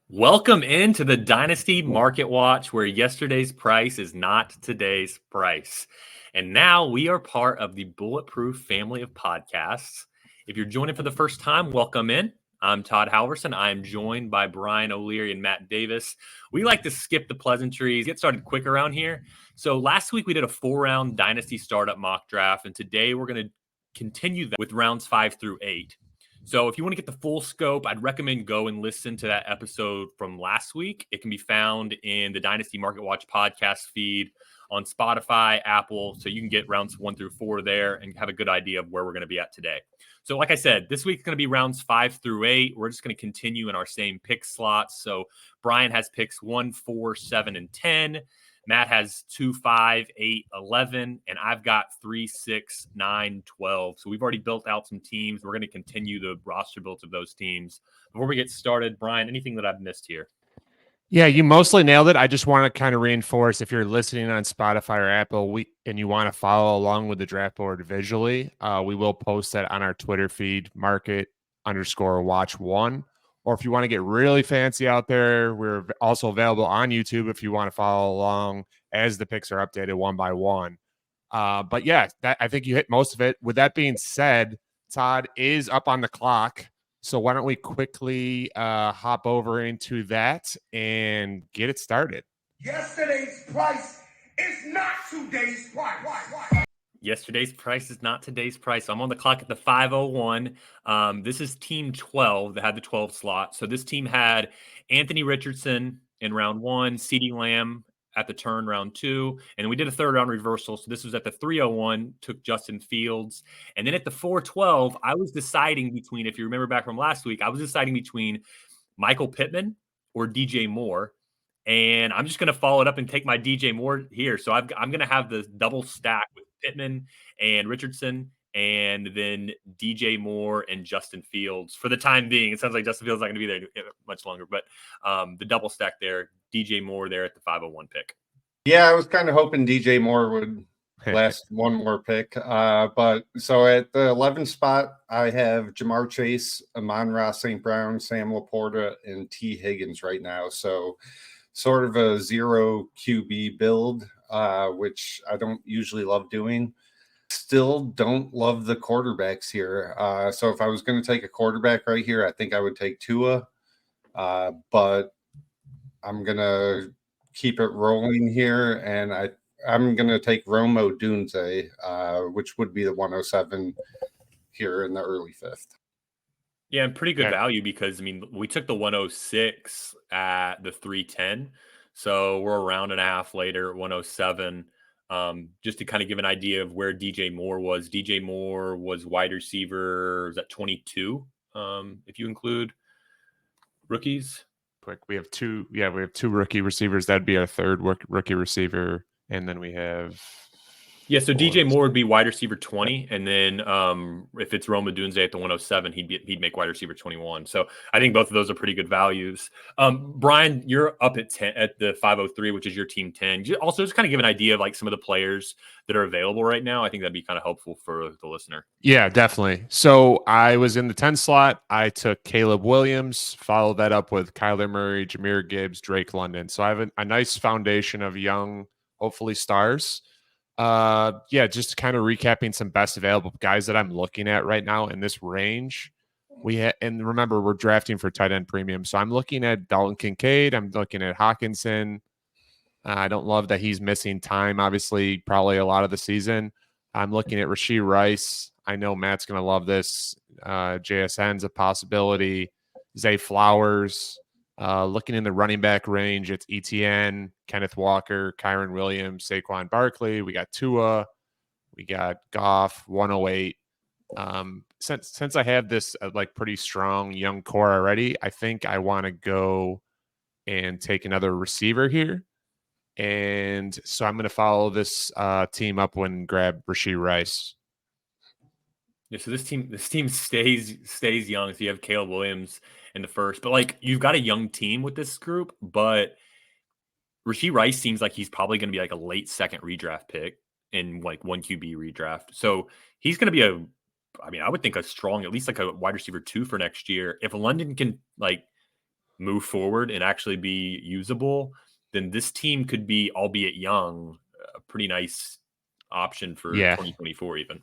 Welcome into the Dynasty Market Watch, where yesterday's price is not today's price. And now we are part of the Bulletproof family of podcasts. If you're joining for the first time, welcome in. I'm Todd Halverson. I am joined by Brian O'Leary and Matt Davis. We like to skip the pleasantries, get started quick around here. So last week we did a 4-round Dynasty startup mock draft, and today we're going to continue that with rounds 5 through 8. So if you want to get the full scope, I'd recommend go and listen to that episode from last week. It can be found in the Dynasty Market Watch podcast feed on Spotify, Apple. So you can get rounds 1 through 4 there and have a good idea of where we're going to be at today. So like I said, this week's going to be rounds 5 through 8. We're just going to continue in our same pick slots. So Brian has picks 1, 4, 7, and 10. Matt has 2, 5, 8, 11, and I've got 3, 6, 9, 12. So we've already built out some teams. We're going to continue the roster builds of those teams. Before we get started, Brian, anything that I've missed here? Yeah, you mostly nailed it. I just want to kind of reinforce, if you're listening on Spotify or Apple and you want to follow along with the draft board visually, we will post that on our Twitter feed, market_watch1. Or if you want to get really fancy out there, we're also available on YouTube if you want to follow along as the picks are updated one by one. But yeah, I think you hit most of it. With that being said, Todd is up on the clock. So why don't we quickly hop over into that and get it started? Yesterday's price is not today's price. Why? Yesterday's price is not today's price. So I'm on the clock at the 5:01. This is team 12 that had the 12 slot. So this team had Anthony Richardson in round 1, CeeDee Lamb at the turn round 2, and then we did a third round reversal. So this was at the 3:01, took Justin Fields. And then at the 4:12, I was deciding between, if you remember back from last week, I was deciding between Michael Pittman or DJ Moore. And I'm just going to follow it up and take my DJ Moore here. So I'm going to have the double stack with Pittman and Richardson, and then DJ Moore and Justin Fields for the time being. It sounds like Justin Fields is not going to be there much longer, but the double stack there, DJ Moore there at the 5:01 pick. Yeah, I was kind of hoping DJ Moore would last one more pick. But so at the 11th spot, I have Jamar Chase, Amon-Ra St. Brown, Sam Laporta, and T. Higgins right now. So sort of a zero QB build, which I don't usually love doing. Still don't love the quarterbacks here. So if I was going to take a quarterback right here, I think I would take Tua. But I'm going to keep it rolling here, and I'm going to take Rome Odunze, which would be the 107 here in the early 5th. Yeah, and pretty good value because, I mean, we took the 106 at the 310. So we're a round and a half later at 107. Just to kind of give an idea of where DJ Moore was. DJ Moore was wide receiver, was at 22, if you include rookies. Quick, we have two rookie receivers. That'd be our third rookie receiver. And then we have... Yeah, so DJ Moore would be wide receiver 20, and then if it's Rome Odunze at the 107, he'd make wide receiver 21. So I think both of those are pretty good values. Brian, you're up at 10 at the 503, which is your team 10. Also, just kind of give an idea of like some of the players that are available right now. I think that'd be kind of helpful for the listener. Yeah, definitely. So I was in the 10 slot. I took Caleb Williams, followed that up with Kyler Murray, Jahmyr Gibbs, Drake London. So I have a nice foundation of young, hopefully stars. Just kind of recapping some best available guys that I'm looking at right now in this range. And remember, we're drafting for tight end premium. So I'm looking at Dalton Kincaid. I'm looking at Hawkinson. I don't love that he's missing time, obviously, probably a lot of the season. I'm looking at Rashee Rice. I know Matt's going to love this. JSN's a possibility. Zay Flowers. Looking in the running back range, it's ETN, Kenneth Walker, Kyron Williams, Saquon Barkley. We got Tua. We got Goff, 108. Since I have this pretty strong young core already, I think I want to go and take another receiver here. And so I'm going to follow this team up and grab Rashee Rice. Yeah, so this team stays young. So you have Caleb Williams in the first, but like you've got a young team with this group, but Rashee Rice seems like he's probably going to be like a late second redraft pick in like 1 QB redraft. So he's going to be I would think a strong, at least like a wide receiver 2 for next year. If London can like move forward and actually be usable, then this team could be, albeit young, a pretty nice option for 2024 even.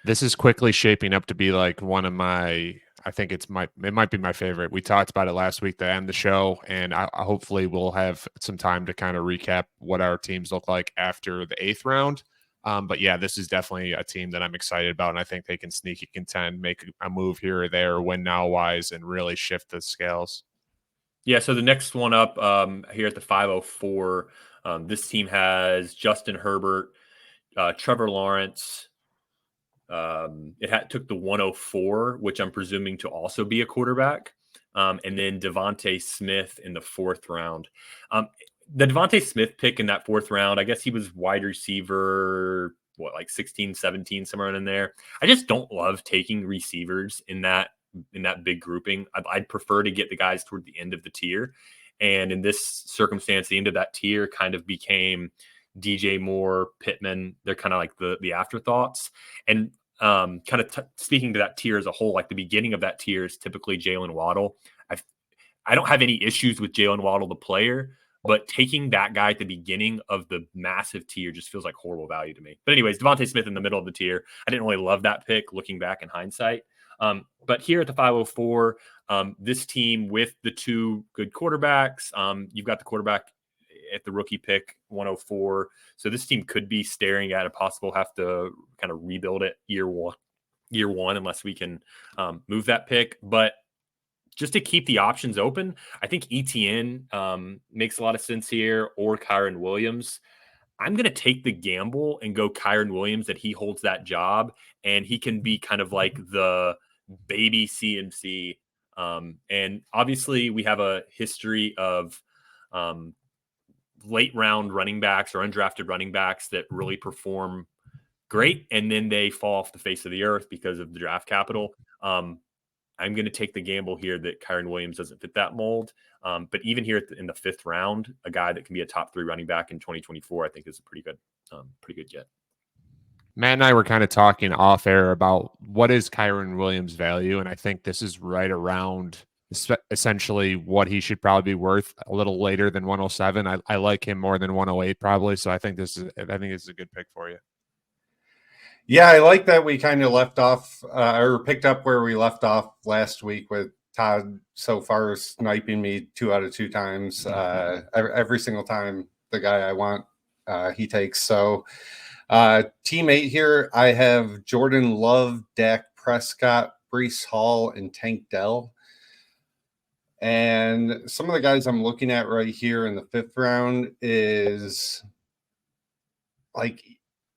This is quickly shaping up to be like one of my, I think it might be my favorite. We talked about it last week to end the show, and I hopefully we'll have some time to kind of recap what our teams look like after the 8th round. But yeah, this is definitely a team that I'm excited about, and I think they can sneaky contend, make a move here or there, win now wise, and really shift the scales. Yeah, so the next one up here at the 504, this team has Justin Herbert, Trevor Lawrence. It took the 104, which I'm presuming to also be a quarterback, and then Devontae Smith in the 4th round. The Devontae Smith pick in that 4th round, I guess he was wide receiver, like 16, 17, somewhere in there. I just don't love taking receivers in that big grouping. I'd prefer to get the guys toward the end of the tier. And in this circumstance, the end of that tier kind of became DJ Moore, Pittman. They're kind of like the afterthoughts. And kind of speaking to that tier as a whole, like the beginning of that tier is typically Jalen Waddle. I don't have any issues with Jalen Waddle, the player, but taking that guy at the beginning of the massive tier just feels like horrible value to me. But anyways, Devontae Smith in the middle of the tier. I didn't really love that pick looking back in hindsight. But here at the 504, this team with the 2 good quarterbacks, you've got the quarterback at the rookie pick 104. So this team could be staring at a possible have to kind of rebuild it year one, unless we can move that pick. But just to keep the options open, I think ETN makes a lot of sense here, or Kyron Williams. I'm going to take the gamble and go Kyron Williams that he holds that job and he can be kind of like the baby CMC. And obviously we have a history of late round running backs or undrafted running backs that really perform great, and then they fall off the face of the earth because of the draft capital. I'm going to take the gamble here that Kyron Williams doesn't fit that mold. But even here in the 5th round, a guy that can be a top 3 running back in 2024, I think is a pretty good get. Matt and I were kind of talking off air about what is Kyron Williams' value, and I think this is right around essentially what he should probably be worth, a little later than 107. I like him more than 108 probably, so I think this is a good pick for you. Yeah, I like that we kind of left off or picked up where we left off last week with Todd so far sniping me 2 out of 2 times. Every single time the guy I want, he takes. So team 8 here, I have Jordan Love, Dak Prescott, Breece Hall, and Tank Dell. And some of the guys I'm looking at right here in the 5th round is like,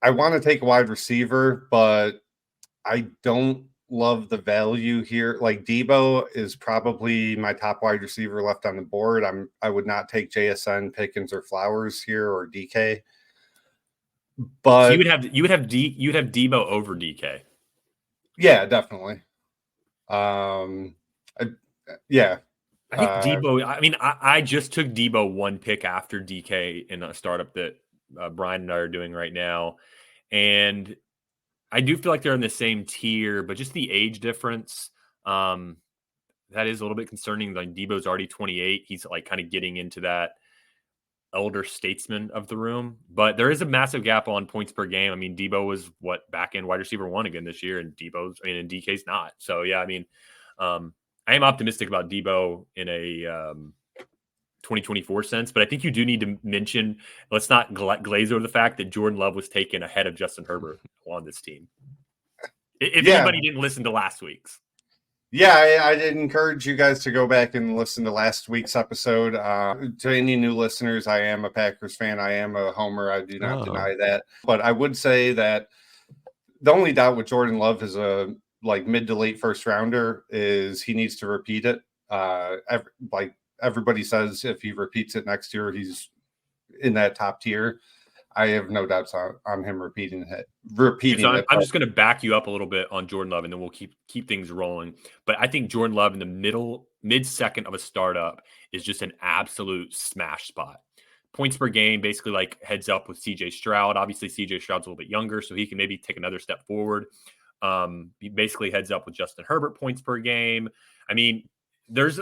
I want to take a wide receiver, but I don't love the value here. Like Debo is probably my top wide receiver left on the board. I would not take JSN, Pickens, or Flowers here, or DK. But so you would have Debo over DK. Yeah, definitely. Yeah. I think Debo. I mean, I just took Debo 1 pick after DK in a startup that Brian and I are doing right now, and I do feel like they're in the same tier, but just the age difference, that is a little bit concerning. Like Debo's already 28; he's like kind of getting into that elder statesman of the room. But there is a massive gap on points per game. I mean, Debo was back end wide receiver 1 again this year, and and DK's not. So yeah, I mean. I am optimistic about Debo in a 2024 sense, but I think you do need to mention, let's not glaze over the fact that Jordan Love was taken ahead of Justin Herbert on this team. If anybody didn't listen to last week's. Yeah, I did encourage you guys to go back and listen to last week's episode. To any new listeners, I am a Packers fan. I am a homer. I do not deny that. But I would say that the only doubt with Jordan Love is a mid to late 1st rounder is he needs to repeat it. Like everybody says, if he repeats it next year, he's in that top tier. I have no doubts on him repeating it. I'm just going to back you up a little bit on Jordan Love, and then we'll keep things rolling. But I think Jordan Love in the mid-second of a startup is just an absolute smash spot. Points per game, basically like heads up with CJ Stroud. Obviously, CJ Stroud's a little bit younger, so he can maybe take another step forward. He basically heads up with Justin Herbert points per game. I mean, there's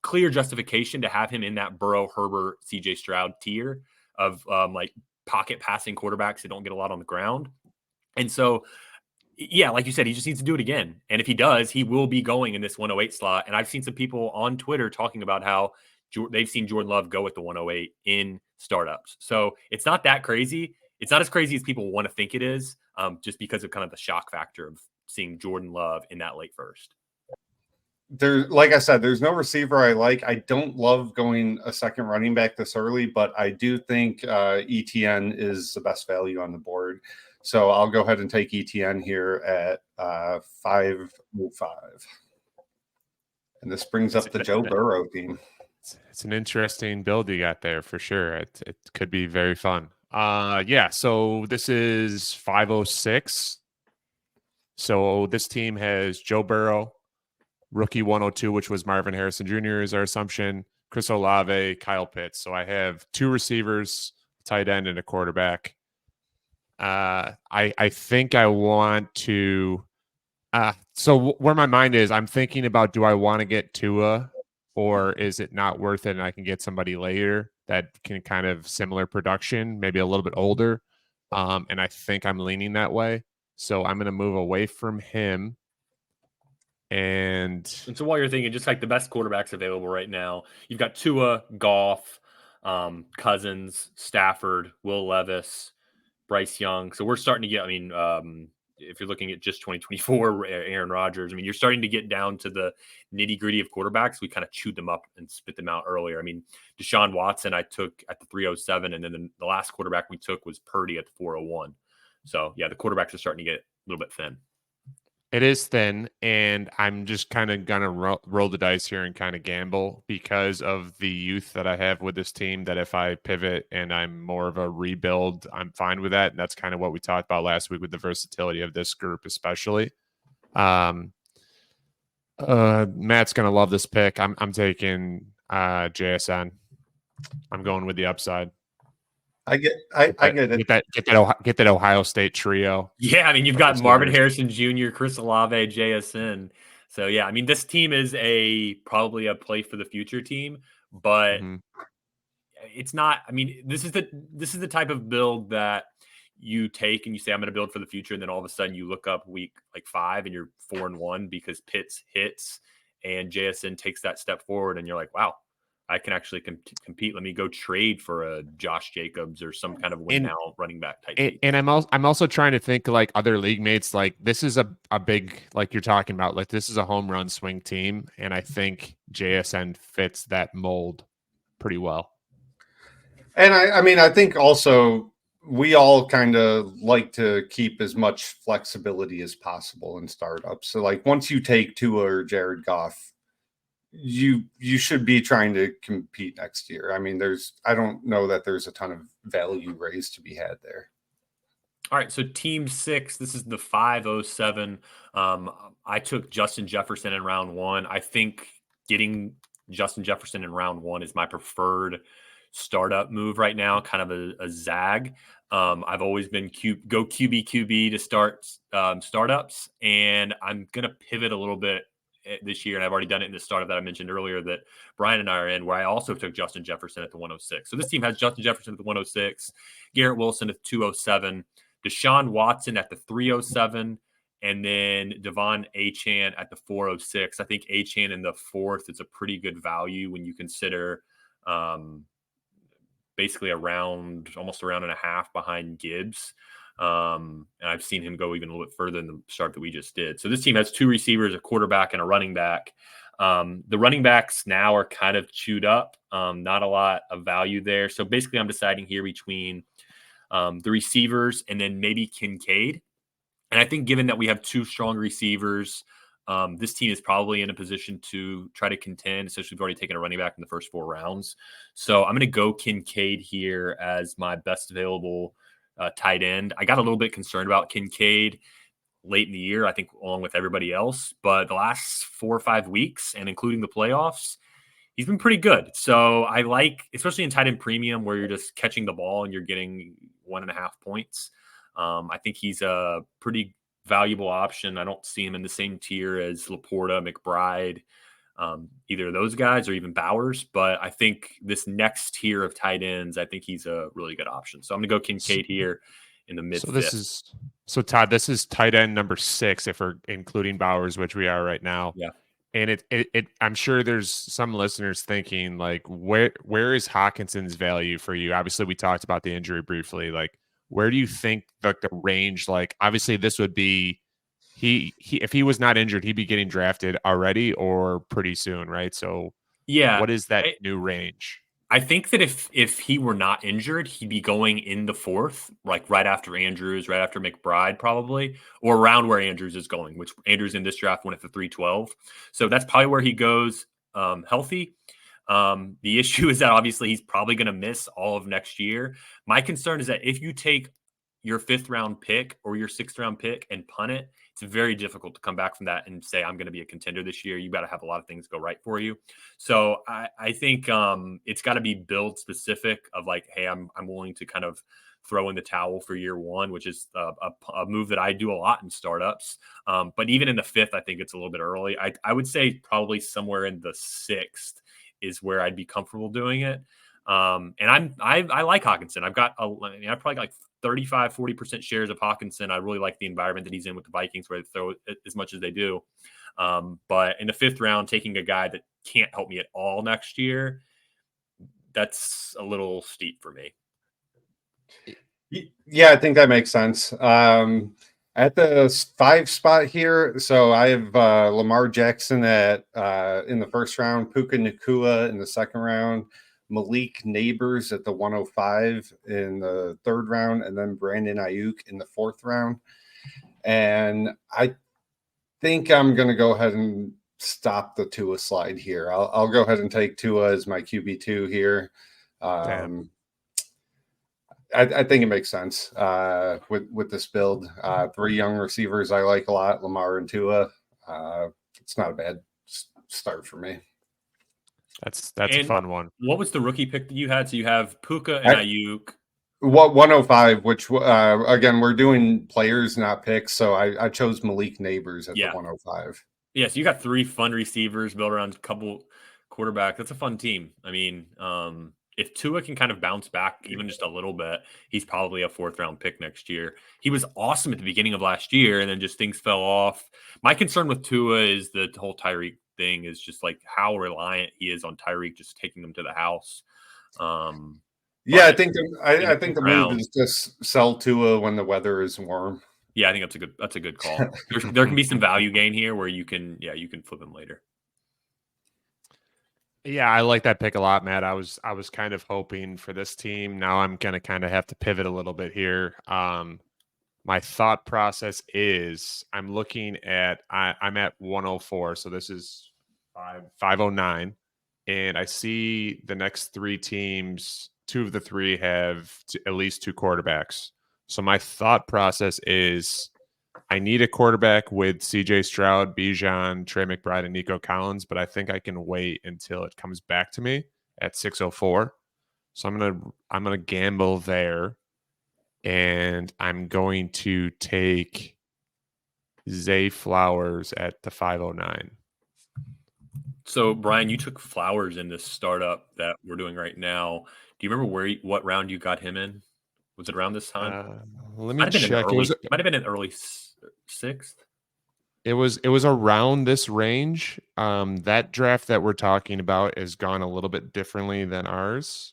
clear justification to have him in that Burrow, Herbert, CJ Stroud tier of like pocket passing quarterbacks that don't get a lot on the ground. And so, yeah, like you said, he just needs to do it again. And if he does, he will be going in this 108 slot. And I've seen some people on Twitter talking about how they've seen Jordan Love go with the 108 in startups. So it's not that crazy. It's not as crazy as people want to think it is, just because of kind of the shock factor of seeing Jordan Love in that late first. Like I said, there's no receiver I like. I don't love going a second running back this early, but I do think ETN is the best value on the board. So I'll go ahead and take ETN here at 505. And this brings up the Joe Burrow team. It's an interesting build you got there for sure. It could be very fun. Yeah, so this is 506. So this team has Joe Burrow, rookie 102, which was Marvin Harrison Jr. is our assumption, Chris Olave, Kyle Pitts. So I have 2 receivers, tight end, and a quarterback. I think I want to so where my mind is, I'm thinking about, do I want to get Tua, or is it not worth it and I can get somebody later that can kind of similar production, maybe a little bit older? And I think I'm leaning that way. So I'm going to move away from him. And so while you're thinking, just like the best quarterbacks available right now, you've got Tua, Goff, Cousins, Stafford, Will Levis, Bryce Young. So we're starting to get, if you're looking at just 2024, Aaron Rodgers, you're starting to get down to the nitty gritty of quarterbacks. We kind of chewed them up and spit them out earlier. Deshaun Watson, I took at the 307, and then the last quarterback we took was Purdy at the 401. So yeah, the quarterbacks are starting to get a little bit thin. It is thin, and I'm just kind of going to roll the dice here and kind of gamble because of the youth that I have with this team, that if I pivot and I'm more of a rebuild, I'm fine with that. And that's kind of what we talked about last week with the versatility of this group, especially. Matt's going to love this pick. I'm taking JSN. I'm going with the upside. I get it. Get that Ohio State trio. Yeah, you've got Marvin Harrison Jr., Chris Olave, JSN. So yeah, this team is probably a play for the future team, but it's not. This is the type of build that you take and you say, I'm going to build for the future, and then all of a sudden you look up week 5 and you're 4-1 because Pitts hits and JSN takes that step forward, and you're like, wow, I can actually compete. Let me go trade for a Josh Jacobs or some kind of win now running back type. And I'm also trying to think like other league mates. Like this is a big, like you're talking about, like this is a home run swing team, and I think JSN fits that mold pretty well. And I think also we all kind of like to keep as much flexibility as possible in startups. So like once you take Tua or Jared Goff, you should be trying to compete next year. I don't know that there's a ton of value raised to be had there. All right, so team 6, this is the 507. I took Justin Jefferson in round 1. I think getting Justin Jefferson in round 1 is my preferred startup move right now, kind of a zag. I've always been go QB to start startups, and I'm going to pivot a little bit this year, and I've already done it in the startup that I mentioned earlier that Brian and I are in, where I also took Justin Jefferson at the 106. So this team has Justin Jefferson at the 106, Garrett Wilson at the 207, Deshaun Watson at the 307, and then Devon Achane at the 406. I think Achane in the 4th is a pretty good value when you consider basically almost a round and a half behind Gibbs. And I've seen him go even a little bit further than the start that we just did. So this team has 2 receivers, a quarterback, and a running back. The running backs now are kind of chewed up. Not a lot of value there. So basically I'm deciding here between the receivers and then maybe Kincaid. And I think given that we have 2 strong receivers, this team is probably in a position to try to contend, especially we've already taken a running back in the first 4 rounds. So I'm going to go Kincaid here as my best available tight end. I got a little bit concerned about Kincaid late in the year, I think, along with everybody else. But the last 4 or 5 weeks, and including the playoffs, he's been pretty good. So I like, especially in tight end premium, where you're just catching the ball and you're getting 1.5 points. I think he's a pretty valuable option. I don't see him in the same tier as Laporta, McBride, either of those guys or even Bowers. But I think this next tier of tight ends, I think he's a really good option. So I'm going to go Kincaid here in the mid fifth. So Todd, this is tight end number 6 if we're including Bowers, which we are right now. Yeah. And it I'm sure there's some listeners thinking like, where is Hawkinson's value for you? Obviously, we talked about the injury briefly. Like, where do you think the range? Like, obviously, this would be he if he was not injured, he'd be getting drafted already or pretty soon, right? So, Yeah. what is that new range? I think that if he were not injured, he'd be going in the 4th, like right after Andrews, right after McBride, probably, or around where Andrews is going, which Andrews in this draft went at the 312. So that's probably where he goes healthy. The issue is that obviously he's probably going to miss all of next year. My concern is that if you take your 5th round pick or your 6th round pick and punt it, it's very difficult to come back from that and say, I'm going to be a contender this year. You got to have a lot of things go right for you. So I think it's got to be build specific of like, hey, I'm willing to kind of throw in the towel for year 1, which is a move that I do a lot in startups. But even in the 5th, I think it's a little bit early. I would say probably somewhere in the 6th is where I'd be comfortable doing it. And I like Hawkinson. I probably got like 35-40% shares of Hawkinson. I really like the environment that he's in with the Vikings, where they throw as much as they do. But in the 5th round, taking a guy that can't help me at all next year, that's a little steep for me. Yeah, I think that makes sense. At the 5 spot here, so I have Lamar Jackson in the 1st round, Puka Nacua in the 2nd round, Malik Neighbors at the 105 in the 3rd round, and then Brandon Ayuk in the 4th round. And I think I'm going to go ahead and stop the Tua slide here. I'll go ahead and take Tua as my QB2 here. I think it makes sense with this build. 3 young receivers I like a lot, Lamar and Tua. It's not a bad start for me. That's a fun one. What was the rookie pick that you had? So you have Puka and Ayuk. 105, which again, we're doing players, not picks. So I chose Malik Neighbors at the 105. Yeah, so you got 3 fun receivers built around a couple quarterbacks. That's a fun team. I mean, if Tua can kind of bounce back even just a little bit, he's probably a 4th round pick next year. He was awesome at the beginning of last year, and then just things fell off. My concern with Tua is the whole Tyreek thing is just like how reliant he is on Tyreek just taking him to the house. Yeah, I think the move is just sell Tua when the weather is warm. Yeah, I think that's a good call. There can be some value gain here where you can flip him later. Yeah, I like that pick a lot, Matt. I was kind of hoping for this team. Now I'm gonna kind of have to pivot a little bit here. My thought process is I'm looking at I'm at 104, so this is 509, and I see the next 3 teams. 2 of the 3 have at least 2 quarterbacks. So my thought process is I need a quarterback with CJ Stroud, Bijan, Trey McBride, and Nico Collins, but I think I can wait until it comes back to me at 604. So I'm gonna gamble there, and I'm going to take Zay Flowers at the 509. So Brian, you took Flowers in this startup that we're doing right now. Do you remember what round you got him in? Was it around this time? Let me check. It might have been an early 6th. It was around this range. That draft that we're talking about has gone a little bit differently than ours,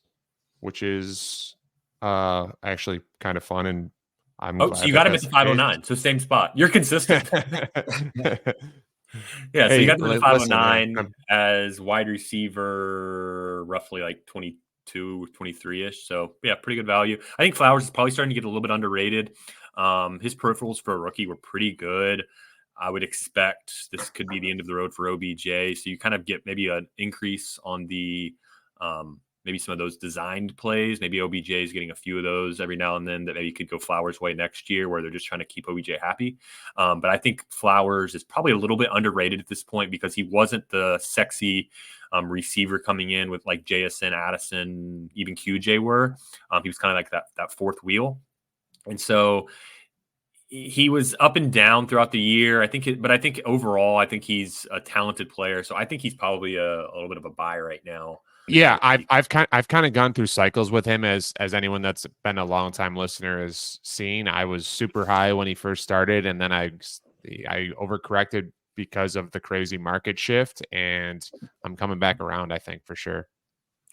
which is actually kind of fun. And I'm glad so you got him at the 509. So same spot. You're consistent. Yeah, so you got him at the 509 as wide receiver, roughly like 22, 23-ish. So yeah, pretty good value. I think Flowers is probably starting to get a little bit underrated. His peripherals for a rookie were pretty good. I would expect this could be the end of the road for OBJ. So you kind of get maybe an increase on the maybe some of those designed plays. Maybe OBJ is getting a few of those every now and then that maybe could go Flowers' way next year where they're just trying to keep OBJ happy. But I think Flowers is probably a little bit underrated at this point because he wasn't the sexy receiver coming in with like JSN, Addison, even QJ were. He was kind of like that 4th wheel. And so he was up and down throughout the year. I think overall, I think he's a talented player. So I think he's probably a little bit of a buy right now. Yeah, I've kind of gone through cycles with him as anyone that's been a long time listener has seen. I was super high when he first started, and then I overcorrected because of the crazy market shift, and I'm coming back around, I think, for sure.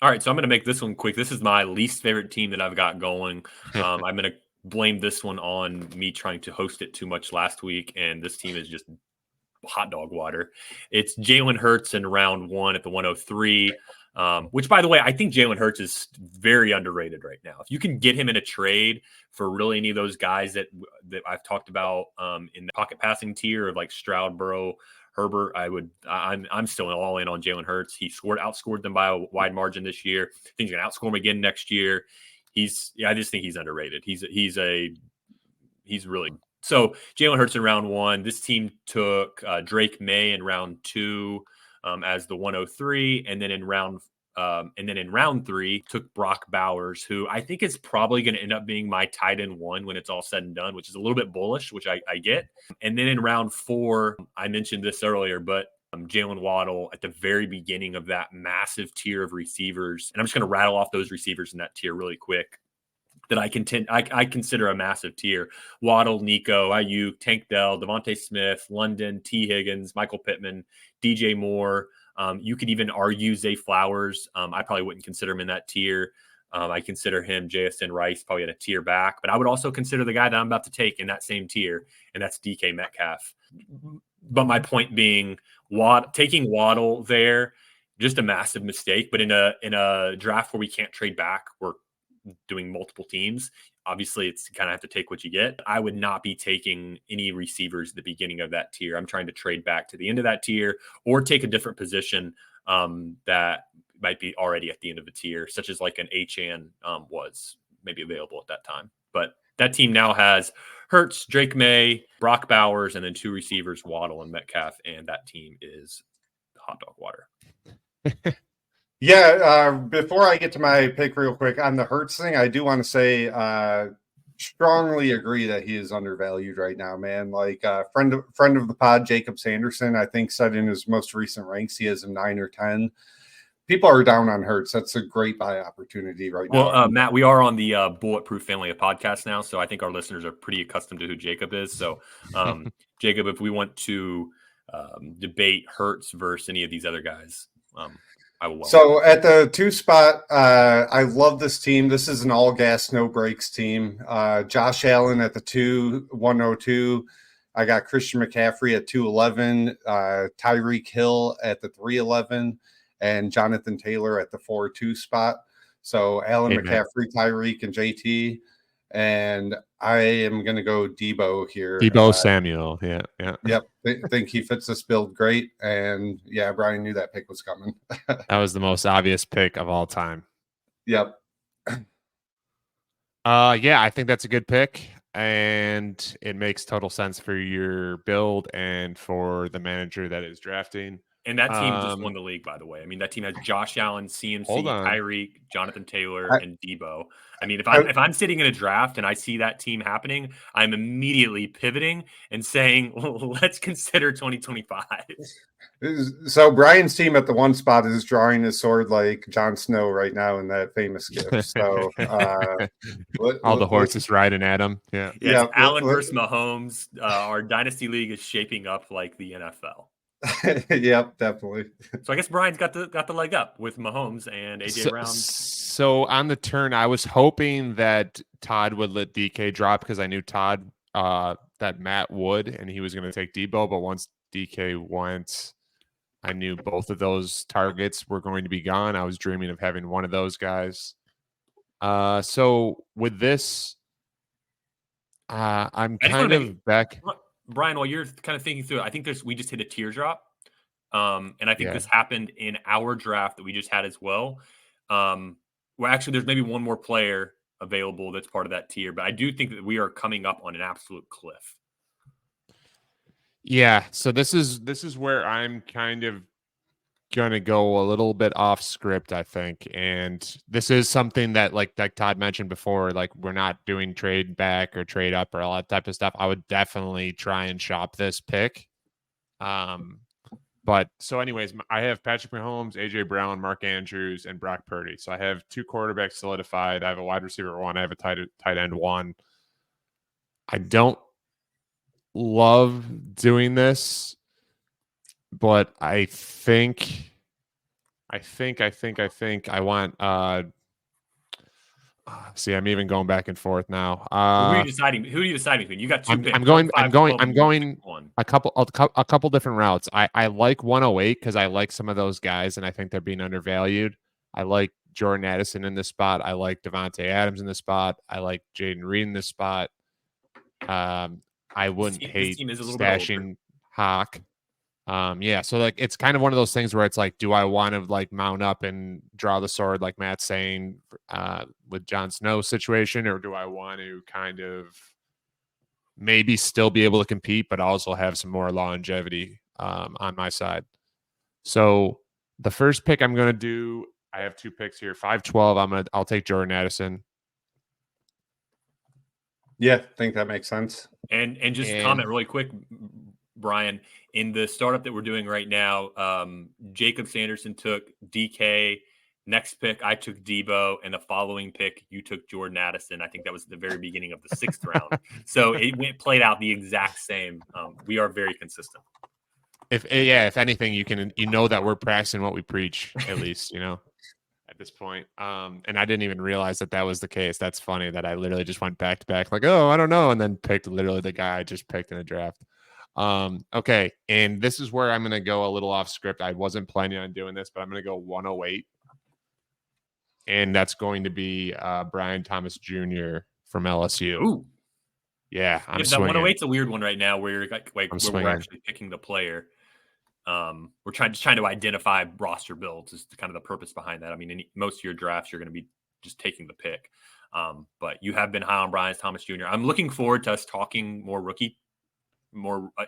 All right, so I'm going to make this one quick. This is my least favorite team that I've got going. I'm going to blame this one on me trying to host it too much last week, and this team is just hot dog water. It's Jalen Hurts in round 1 at the 103, which, by the way, I think Jalen Hurts is very underrated right now. If you can get him in a trade for really any of those guys that I've talked about in the pocket passing tier of like Stroud, Burrow, Herbert, I'm still all in on Jalen Hurts. He outscored them by a wide margin this year. I think he's going to outscore them again next year. I just think he's underrated. He's really so. Jalen Hurts in round 1. This team took Drake May in round 2 as the 103, and then in round 3 took Brock Bowers, who I think is probably going to end up being my tight end 1 when it's all said and done, which is a little bit bullish, which I get. And then in round 4, I mentioned this earlier, but Jalen Waddle at the very beginning of that massive tier of receivers. And I'm just going to rattle off those receivers in that tier really quick that I consider a massive tier. Waddle, Nico, Ayuk, Tank Dell, Devontae Smith, London, T. Higgins, Michael Pittman, DJ Moore. You could even argue Zay Flowers. I probably wouldn't consider him in that tier. I consider him JSN Rice probably at a tier back, but I would also consider the guy that I'm about to take in that same tier, and that's DK Metcalf. But my point being, taking Waddle there, just a massive mistake. But in a draft where we can't trade back, we're doing multiple teams. Obviously, it's kind of have to take what you get. I would not be taking any receivers at the beginning of that tier. I'm trying to trade back to the end of that tier or take a different position that might be already at the end of the tier, such as like an Achane was maybe available at that time. But that team now has Hurts, Drake May, Brock Bowers, and then 2 receivers, Waddle and Metcalf, and that team is hot dog water. Yeah, before I get to my pick real quick on the Hurts thing, I do want to say strongly agree that he is undervalued right now, man. Like friend of the pod, Jacob Sanderson, I think said in his most recent ranks he has a 9 or 10. People are down on Hurts. That's a great buy opportunity right now. Well, Matt, we are on the Bulletproof family of podcasts now, so I think our listeners are pretty accustomed to who Jacob is. So, Jacob, if we want to debate Hurts versus any of these other guys, I will. So at the 2 spot, I love this team. This is an all gas, no brakes team. Josh Allen at the 102. I got Christian McCaffrey at 211, Tyreek Hill at the 311, and Jonathan Taylor at the 4-2 spot. So Allen, McCaffrey, Tyreek, and JT. And I am going to go Debo here. Debo Samuel. Yeah. Yep. Think he fits this build great. And yeah, Brian knew that pick was coming. That was the most obvious pick of all time. Yep. Yeah, I think that's a good pick. And it makes total sense for your build and for the manager that is drafting. And that team just won the league, by the way. I mean, that team has Josh Allen, CMC, Tyreek, Jonathan Taylor, and Debo. I mean, if I'm sitting in a draft and I see that team happening, I'm immediately pivoting and saying, well, let's consider 2025. So Brian's team at the 1 spot is drawing his sword like Jon Snow right now in that famous gift. So all the horses riding at him. Yeah. Yes, Allen versus Mahomes. Our Dynasty League is shaping up like the NFL. Yep, definitely. So I guess Brian's got the leg up with Mahomes and AJ Brown. So on the turn, I was hoping that Todd would let DK drop because I knew Todd that Matt would, and he was going to take Debo. But once DK went, I knew both of those targets were going to be gone. I was dreaming of having one of those guys. So with this, I'm kind of back. Brian, while you're kind of thinking through it, I think we just hit a teardrop. And I think this happened in our draft that we just had as well. Well, actually, there's maybe one more player available that's part of that tier, but I do think that we are coming up on an absolute cliff. Yeah. So this is where I'm kind of going to go a little bit off script, I think. And this is something that, like Todd mentioned before, like we're not doing trade back or trade up or all that type of stuff. I would definitely try and shop this pick. But so anyways, I have Patrick Mahomes, AJ Brown, Mark Andrews, and Brock Purdy. So I have 2 quarterbacks solidified. I have a wide receiver 1. I have a tight end 1. I don't love doing this, but I think I want see, I'm even going back and forth now. Who are you deciding? Who are you deciding between? You got 2 picks. I'm going one. a couple different routes. I like 108 because I like some of those guys and I think they're being undervalued. I like Jordan Addison in this spot. I like Devontae Adams in this spot. I like Jaden Reed in this spot. I wouldn't hate stashing Hawk. Yeah, so like it's kind of one of those things where it's like, do I want to like mount up and draw the sword like Matt's saying with Jon Snow's situation, or do I want to kind of maybe still be able to compete, but also have some more longevity on my side? So the first pick I'm going to do, I have 2 picks here. 5-12. I'll take Jordan Addison. Yeah, I think that makes sense. And just comment really quick, Brian, in the startup that we're doing right now, Jacob Sanderson took DK. Next pick, I took Debo, and the following pick, you took Jordan Addison. I think that was at the very beginning of the 6th round. So it played out the exact same. We are very consistent. If anything, you know that we're practicing what we preach, at least, at this point. And I didn't even realize that was the case. That's funny that I literally just went back to back, like, oh, I don't know, and then picked literally the guy I just picked in a draft. Okay, and this is where I'm going to go a little off script. I wasn't planning on doing this, but I'm going to go 108, and that's going to be Brian Thomas Jr. from LSU. Ooh, yeah, I'm that swinging. 108's a weird one right now, where you're like where we're actually picking the player. We're trying to identify roster builds is kind of the purpose behind that. I mean, in most of your drafts, you're going to be just taking the pick. But you have been high on Brian Thomas Jr. I'm looking forward to us talking more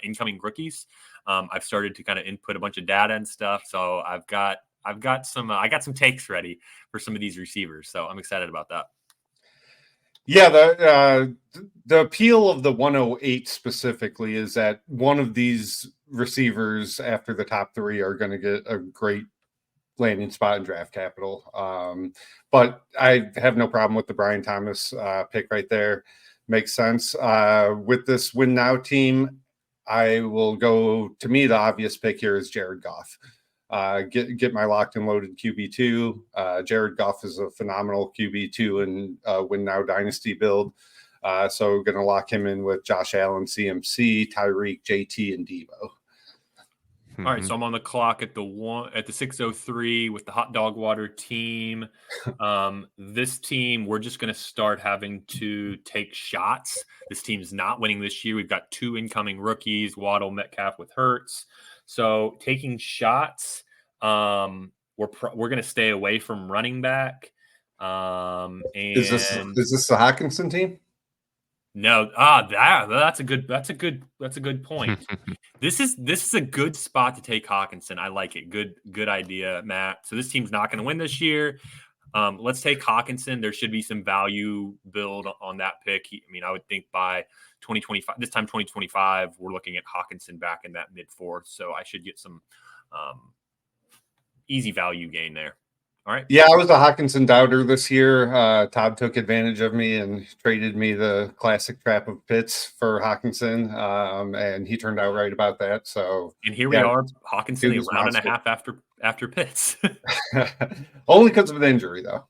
incoming rookies. I've started to kind of input a bunch of data and stuff. So I've got some takes ready for some of these receivers. So I'm excited about that. Yeah, the appeal of the 108 specifically is that one of these receivers after the top 3 are going to get a great landing spot in draft capital. But I have no problem with the Brian Thomas pick right there. Makes sense. With this win now team, I will go, to me, the obvious pick here is Jared Goff. Get my locked and loaded QB2. Jared Goff is a phenomenal QB2 in win now dynasty build. So going to lock him in with Josh Allen, CMC, Tyreek, JT, and Debo. All right, so I'm on the clock at the 6:03 with the hot dog water team. This team, we're just going to start having to take shots. This team's not winning this year. We've got 2 incoming rookies, Waddle, Metcalf with Hurts. So taking shots, we're going to stay away from running back. And is this the Hockenson team? No, that's a good point. This is a good spot to take Hockenson. I like it. Good idea, Matt. So this team's not going to win this year. Let's take Hockenson. There should be some value build on that pick. I would think by 2025, this time 2025, we're looking at Hockenson back in that mid-4th. So I should get some easy value gain there. All right. Yeah, I was a Hockenson doubter this year. Todd took advantage of me and traded me the classic trap of Pitts for Hockenson, and he turned out right about that. So, and here we are, Hockenson a round and a half after Pitts. Only because of an injury, though.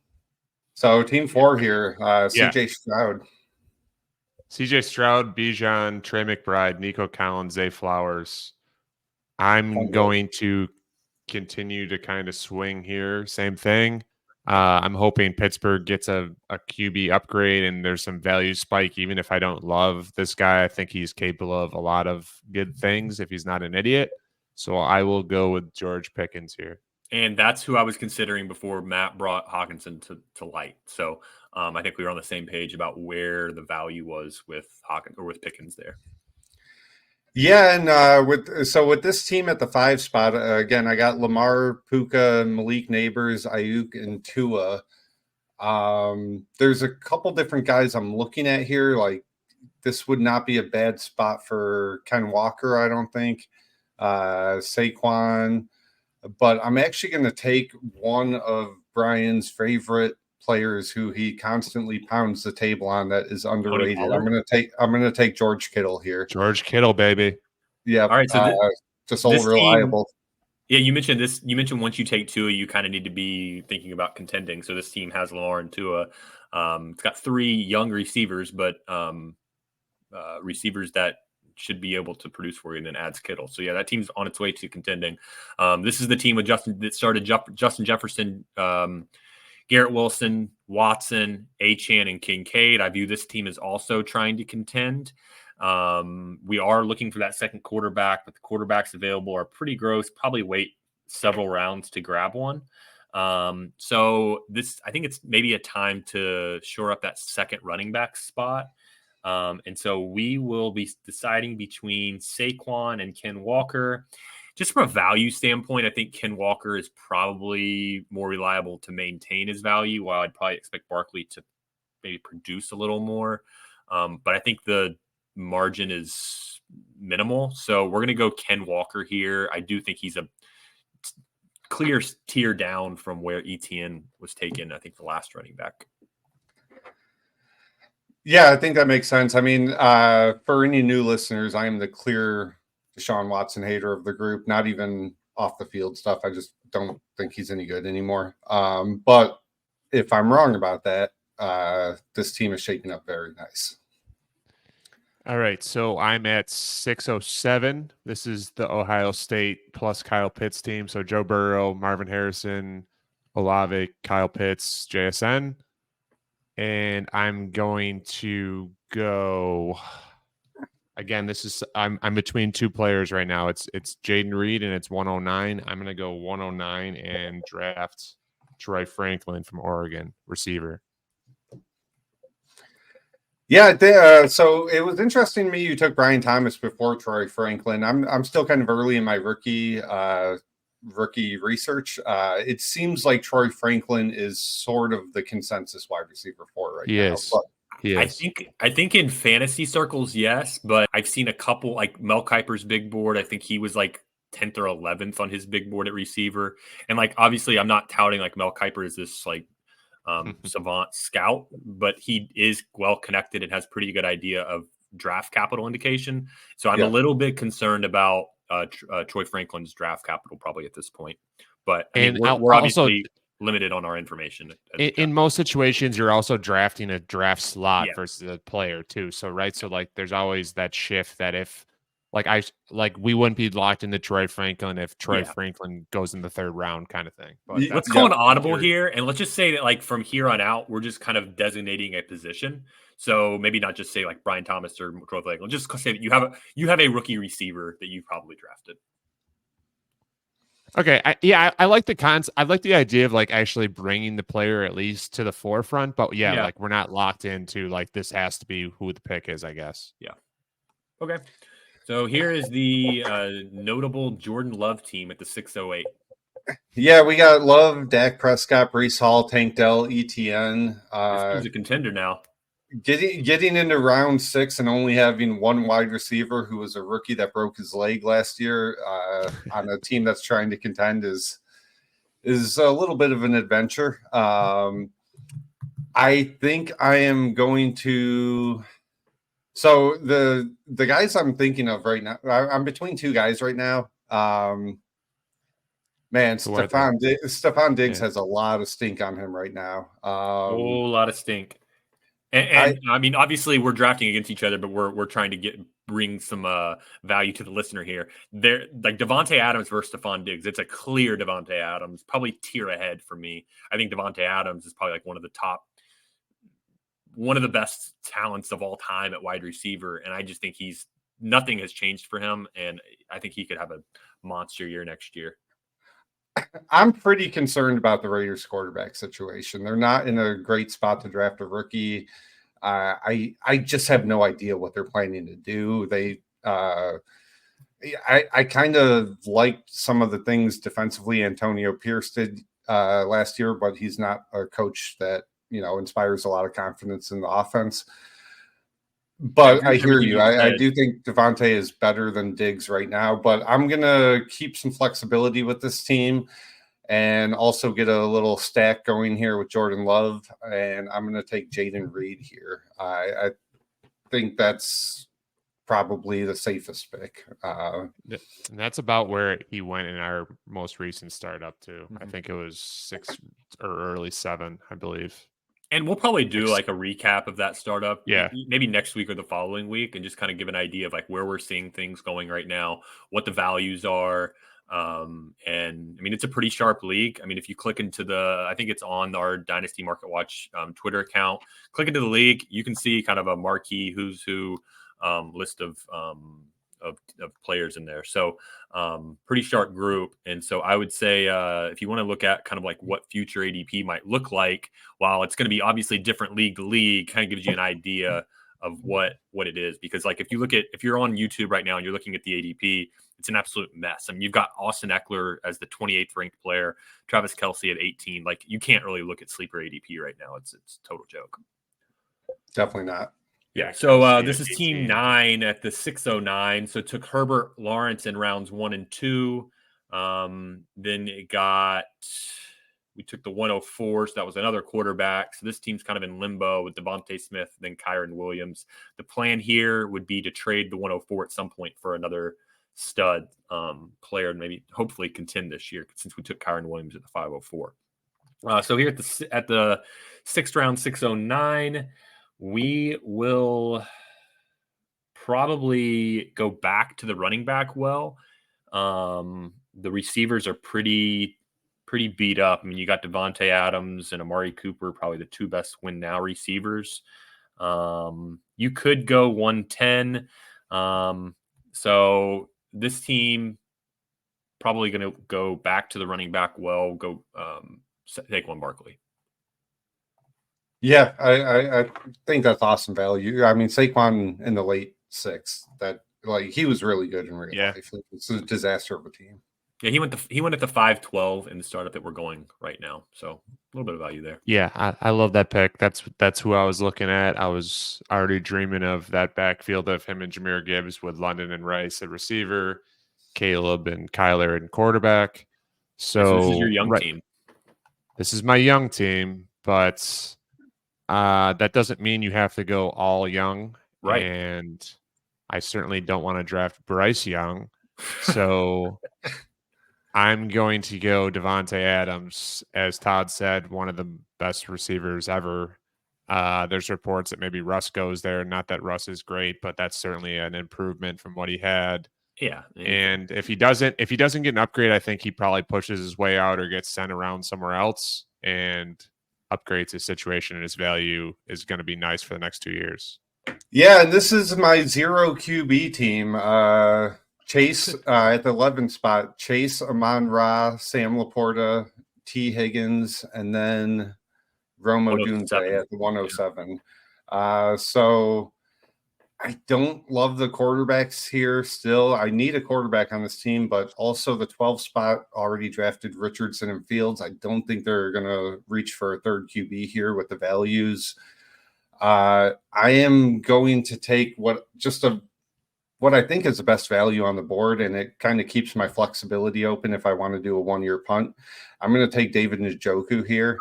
So, team 4 here, CJ Stroud. CJ Stroud, Bijan, Trey McBride, Nico Collins, Zay Flowers. I'm going to continue to kind of swing here. Same thing. I'm hoping Pittsburgh gets a QB upgrade and there's some value spike. Even if I don't love this guy, I think he's capable of a lot of good things if he's not an idiot. So I will go with George Pickens here. And that's who I was considering before Matt brought Hockenson to light. So I think we were on the same page about where the value was with Pickens there. Yeah, and with this team at the 5 spot, again, I got Lamar, Puka, Malik Neighbors, Ayuk, and Tua. There's a couple different guys I'm looking at here. Like, this would not be a bad spot for Ken Walker, I don't think. Saquon, but I'm actually going to take one of Brian's favorite players who he constantly pounds the table on that is underrated. I'm going to take George Kittle here. George Kittle, baby. Yeah. All right. So just all reliable. Yeah, you mentioned this. You mentioned once you take Tua, you kind of need to be thinking about contending. So this team has Lamar and Tua. It's got 3 young receivers, but receivers that should be able to produce for you, and then adds Kittle. So yeah, that team's on its way to contending. This is the team with Justin Jefferson, Garrett Wilson, Watson, Achane, and Kincaid. I view this team as also trying to contend. We are looking for that second quarterback, but the quarterbacks available are pretty gross. Probably wait several rounds to grab one. So I think it's maybe a time to shore up that second running back spot. And so we will be deciding between Saquon and Ken Walker. Just from a value standpoint, I think Ken Walker is probably more reliable to maintain his value, while I'd probably expect Barkley to maybe produce a little more. But I think the margin is minimal. So we're going to go Ken Walker here. I do think he's a clear tier down from where ETN was taken, I think, the last running back. Yeah, I think that makes sense. I mean, for any new listeners, I am the clear Deshaun Watson hater of the group, not even off the field stuff. I just don't think he's any good anymore. But if I'm wrong about that, this team is shaping up very nice. All right, so I'm at 607. This is the Ohio State plus Kyle Pitts team. So Joe Burrow, Marvin Harrison, Olave, Kyle Pitts, JSN. And I'm going to go again. I'm between 2 players right now. It's Jaden Reed and it's 109. I'm going to go 109 and draft Troy Franklin from Oregon, receiver. Yeah, so it was interesting to me you took Brian Thomas before Troy Franklin. I'm still kind of early in my rookie research. It seems like Troy Franklin is sort of the consensus wide receiver for right now. Yes. I think in fantasy circles, yes, but I've seen a couple, like Mel Kiper's big board. I think he was like 10th or 11th on his big board at receiver. And like, obviously I'm not touting like Mel Kiper is this like savant scout, but he is well connected and has pretty good idea of draft capital indication. So I'm a little bit concerned about Troy Franklin's draft capital probably at this point. But I mean, we're obviously limited on our information. In most situations, you're also drafting a draft slot versus a player too. So right, so like there's always that shift that if we wouldn't be locked into Troy Franklin if Troy Franklin goes in the 3rd round kind of thing. But let's call an audible here, and let's just say that like from here on out, we're just kind of designating a position. So maybe not just say like Brian Thomas or Troy Franklin. Just say that you have a rookie receiver that you probably drafted. Okay, I like the I like the idea of like actually bringing the player at least to the forefront, but like we're not locked into like this has to be who the pick is, I guess. Yeah. Okay. So here is the notable Jordan Love team at the 608. Yeah, we got Love, Dak Prescott, Breece Hall, Tank Dell, ETN. This team's a contender now. Getting into round 6 and only having one wide receiver who was a rookie that broke his leg last year on a team that's trying to contend is a little bit of an adventure. I think I am going to. So the guys I'm thinking of right now, I'm between 2 guys right now. Man, Stephon Diggs has a lot of stink on him right now. Whole lot of stink. And I mean, obviously, we're drafting against each other, but we're trying to bring some value to the listener here. There, like Devontae Adams versus Stephon Diggs, it's a clear Devontae Adams, probably tier ahead for me. I think Devontae Adams is probably like one of the best talents of all time at wide receiver, and I just think nothing has changed for him, and I think he could have a monster year next year. I'm pretty concerned about the Raiders quarterback situation. They're not in a great spot to draft a rookie. I just have no idea what they're planning to do. I kind of liked some of the things defensively Antonio Pierce did last year, but he's not a coach that, inspires a lot of confidence in the offense. But I hear you. I do think Devontae is better than Diggs right now, but I'm going to keep some flexibility with this team and also get a little stack going here with Jordan Love. And I'm going to take Jaden Reed here. I think that's probably the safest pick. And that's about where he went in our most recent startup too. I think it was 6 or early 7, I believe. And we'll probably do like a recap of that startup, yeah, maybe next week or the following week, and just kind of give an idea of like where we're seeing things going right now, what the values are. And I mean, it's a pretty sharp league. I mean, if you click into I think it's on our Dynasty Market Watch Twitter account, click into the league, you can see kind of a marquee who's who list of players in there. So pretty sharp group. And so I would say if you want to look at kind of like what future ADP might look like, while it's going to be obviously different league to league, kind of gives you an idea of what it is. Because like if you're on YouTube right now and you're looking at the ADP, it's an absolute mess. I mean, you've got Austin Eckler as the 28th ranked player, Travis Kelce at 18. Like you can't really look at sleeper ADP right now. It's a total joke. Definitely not. Yeah, so this is team 9 at the 609. So it took Herbert, Lawrence in rounds 1 and 2. Then we took the 104, so that was another quarterback. So this team's kind of in limbo with Devontae Smith, then Kyron Williams. The plan here would be to trade the 104 at some point for another stud player, and maybe hopefully contend this year since we took Kyron Williams at the 504. So here at the 6th round, 609. We will probably go back to the running back well. The receivers are pretty beat up. I mean, you got Devontae Adams and Amari Cooper, probably the 2 best win now receivers. You could go 110. So this team probably going to go back to the running back well, go take Saquon Barkley. Yeah, I think that's awesome value. I mean, Saquon in the late 6th, that like he was really good in real life. It's a disaster of a team. Yeah, he went at the 512 in the startup that we're going right now. So a little bit of value there. Yeah, I love that pick. That's who I was looking at. I was already dreaming of that backfield of him and Jahmyr Gibbs with London and Rice at receiver, Caleb and Kyler and quarterback. So this is your young team. This is my young team, but that doesn't mean you have to go all young. Right. And I certainly don't want to draft Bryce Young. So I'm going to go Devontae Adams, as Todd said, one of the best receivers ever. There's reports that maybe Russ goes there. Not that Russ is great, but that's certainly an improvement from what he had. Yeah. And if he doesn't get an upgrade, I think he probably pushes his way out or gets sent around somewhere else and upgrades his situation, and his value is going to be nice for the next 2 years. Yeah, and this is my 0 QB team. Chase at the 11th spot, Chase, Amon-Ra, Sam Laporta, T. Higgins, and then Rome Odunze at the 107. So I don't love the quarterbacks here still. I need a quarterback on this team, but also the 12th spot already drafted Richardson and Fields. I don't think they're going to reach for a third QB here with the values. I am going to take what I think is the best value on the board, and it kind of keeps my flexibility open if I want to do a 1-year punt. I'm going to take David Njoku here.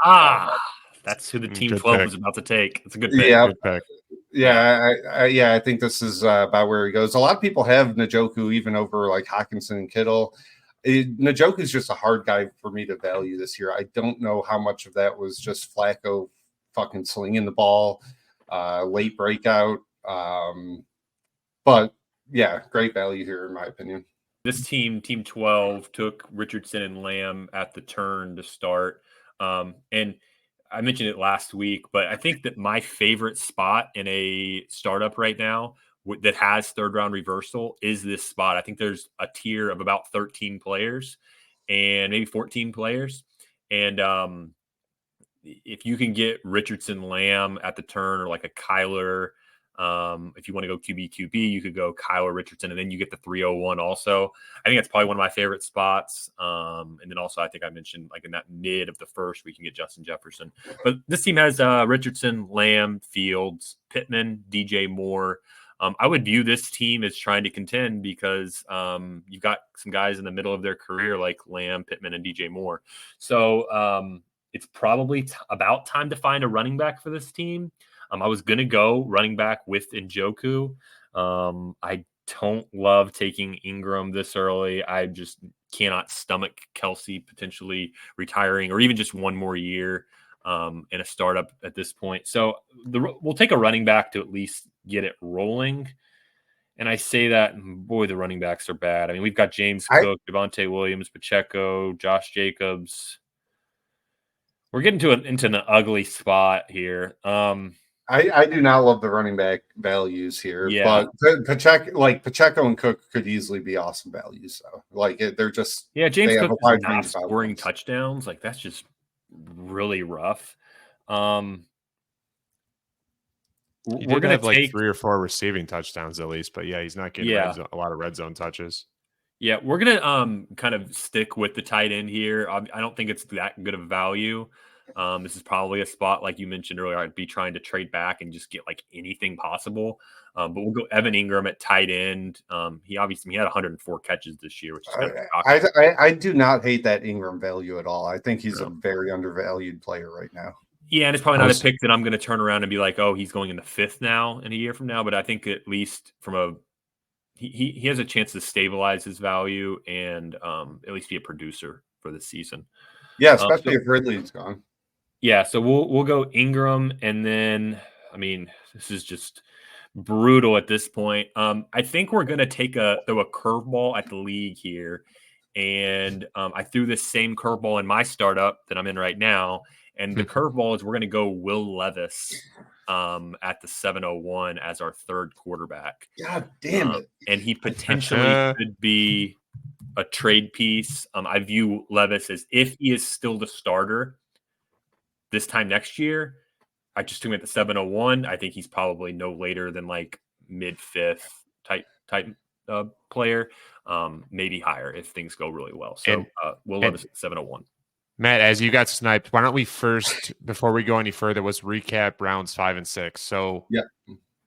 That's who the team 12 pick. was about to take. It's a good pick. Yeah. Good pick. Yeah, I think this is about where he goes. A lot of people have Njoku even over like Hawkinson and Kittle. Njoku is just a hard guy for me to value this year. I don't know how much of that was just Flacco fucking slinging the ball, late breakout. But yeah, great value here in my opinion. This team 12, took Richardson and Lamb at the turn to start. And I mentioned it last week, but I think that my favorite spot in a startup right now that has 3rd round reversal is this spot. I think there's a tier of about 13 players and maybe 14 players. And if you can get Richardson, Lamb at the turn, or like a Kyler, If you want to go QB, you could go Kyler Richardson, and then you get the 301 also. I think that's probably one of my favorite spots. And then also I think I mentioned like in that mid of the first, we can get Justin Jefferson. But this team has Richardson, Lamb, Fields, Pittman, DJ Moore. I would view this team as trying to contend because you've got some guys in the middle of their career like Lamb, Pittman, and DJ Moore. So it's probably about time to find a running back for this team. I was going to go running back with Njoku. I don't love taking Ingram this early. I just cannot stomach Kelsey potentially retiring or even just one more year in a startup at this point. So we'll take a running back to at least get it rolling. And I say that, boy, the running backs are bad. I mean, we've got James Cook, Devontae Williams, Pacheco, Josh Jacobs. We're getting into an ugly spot here. I do not love the running back values here, Yeah. but Pacheco and Cook could easily be awesome values. So they're just James Cook is not scoring touchdowns. Like that's just really rough. We're going to have like 3 or 4 receiving touchdowns at least, but yeah, he's not getting a lot of red zone touches. Yeah, we're gonna kind of stick with the tight end here. I don't think it's that good of value. This is probably a spot like you mentioned earlier. I'd be trying to trade back and just get like anything possible. But we'll go Evan Ingram at tight end. He had 104 catches this year, which is kind of shocking. I do not hate that Ingram value at all. I think he's a very undervalued player right now. Yeah, and it's probably not a pick that I'm going to turn around and be like, oh, he's going in the 5th now in a year from now. But I think at least from he has a chance to stabilize his value and at least be a producer for the season. Yeah, especially if Ridley's gone. Yeah, so we'll go Ingram, and then I mean this is just brutal at this point. I think we're gonna throw a curveball at the league here, and I threw this same curveball in my startup that I'm in right now, and the curveball is we're gonna go Will Levis at the 701 as our 3rd quarterback. God damn it! And he potentially could be a trade piece. I view Levis as if he is still the starter this time next year. I just took him at the 701. I think he's probably no later than like mid 5th type player, maybe higher if things go really well. So we'll Levis at 701. Matt, as you got sniped, why don't we first, before we go any further, let's recap rounds 5 and 6. So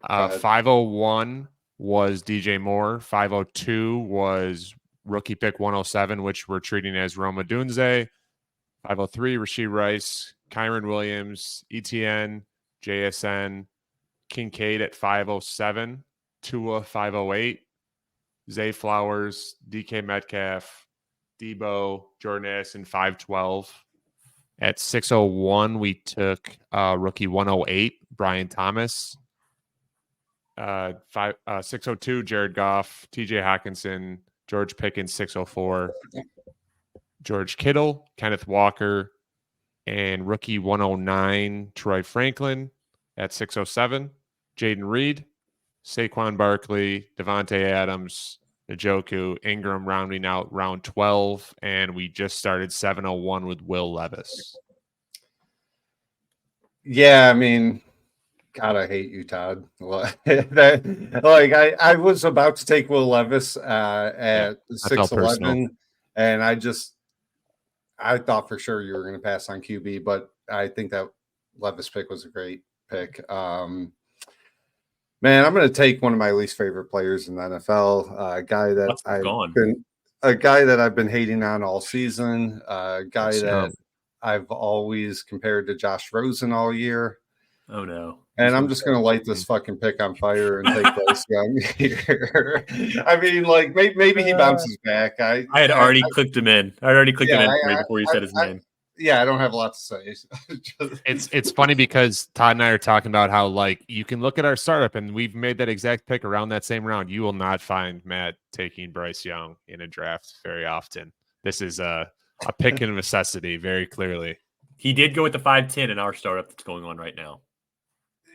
501 was DJ Moore. 502 was rookie pick 107, which we're treating as Roma Dunze. 503, Rashee Rice, Kyron Williams, ETN, JSN, Kincaid at 507, Tua 508, Zay Flowers, DK Metcalf, Debo, Jordan Addison 512. At 601, we took rookie 108, Brian Thomas. 602, Jared Goff, TJ Hawkinson, George Pickens 604, George Kittle, Kenneth Walker, and rookie 109, Troy Franklin at 607, Jaden Reed, Saquon Barkley, Devontae Adams, Njoku, Ingram rounding out round 12, and we just started 701 with Will Levis. Yeah, I mean, God, I hate you, Todd. I was about to take Will Levis at 611, and I thought for sure you were going to pass on QB, but I think that Levis pick was a great pick. Man, I'm going to take one of my least favorite players in the NFL, a guy that I've been hating on all season, a guy that I've always compared to Josh Rosen all year. Oh no. And I'm just going to light this fucking pick on fire and take Bryce Young here. I mean, like, maybe he bounces back. I had already clicked him in. I already clicked him in before you said his name. Yeah, I don't have a lot to say. It's funny because Todd and I are talking about how, like, you can look at our startup and we've made that exact pick around that same round. You will not find Matt taking Bryce Young in a draft very often. This is a pick of necessity, very clearly. He did go with the 5'10" in our startup that's going on right now.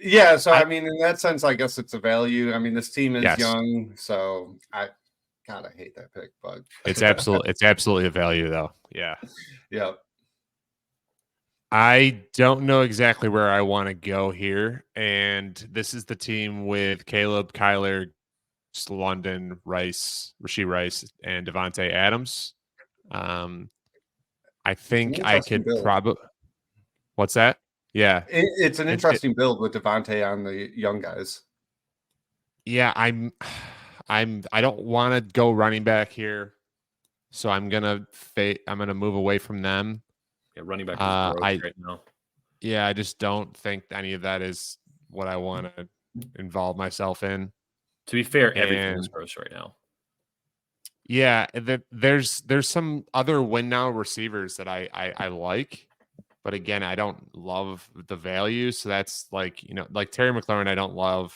Yeah, so I mean, in that sense, I guess it's a value. I mean, this team is young, so I hate that pick, but it's absolutely a value, though. Yeah. Yeah. I don't know exactly where I want to go here. And this is the team with Caleb, Kyler, London, Rice, Rasheed Rice, and Devontae Adams. I It's an think I interesting could build. probably. What's that? Yeah. It's an It, interesting build with Devontae on the young guys. yeah, I don't want to go running back here. So I'm gonna move away from them. Yeah, running back is gross I right now. Yeah, I just don't think any of that is what I want to involve myself in. To be fair, everything is And gross right now. yeah, there's some other win now receivers that I like, but again, I don't love the value. So that's like, like Terry McLaurin, I don't love.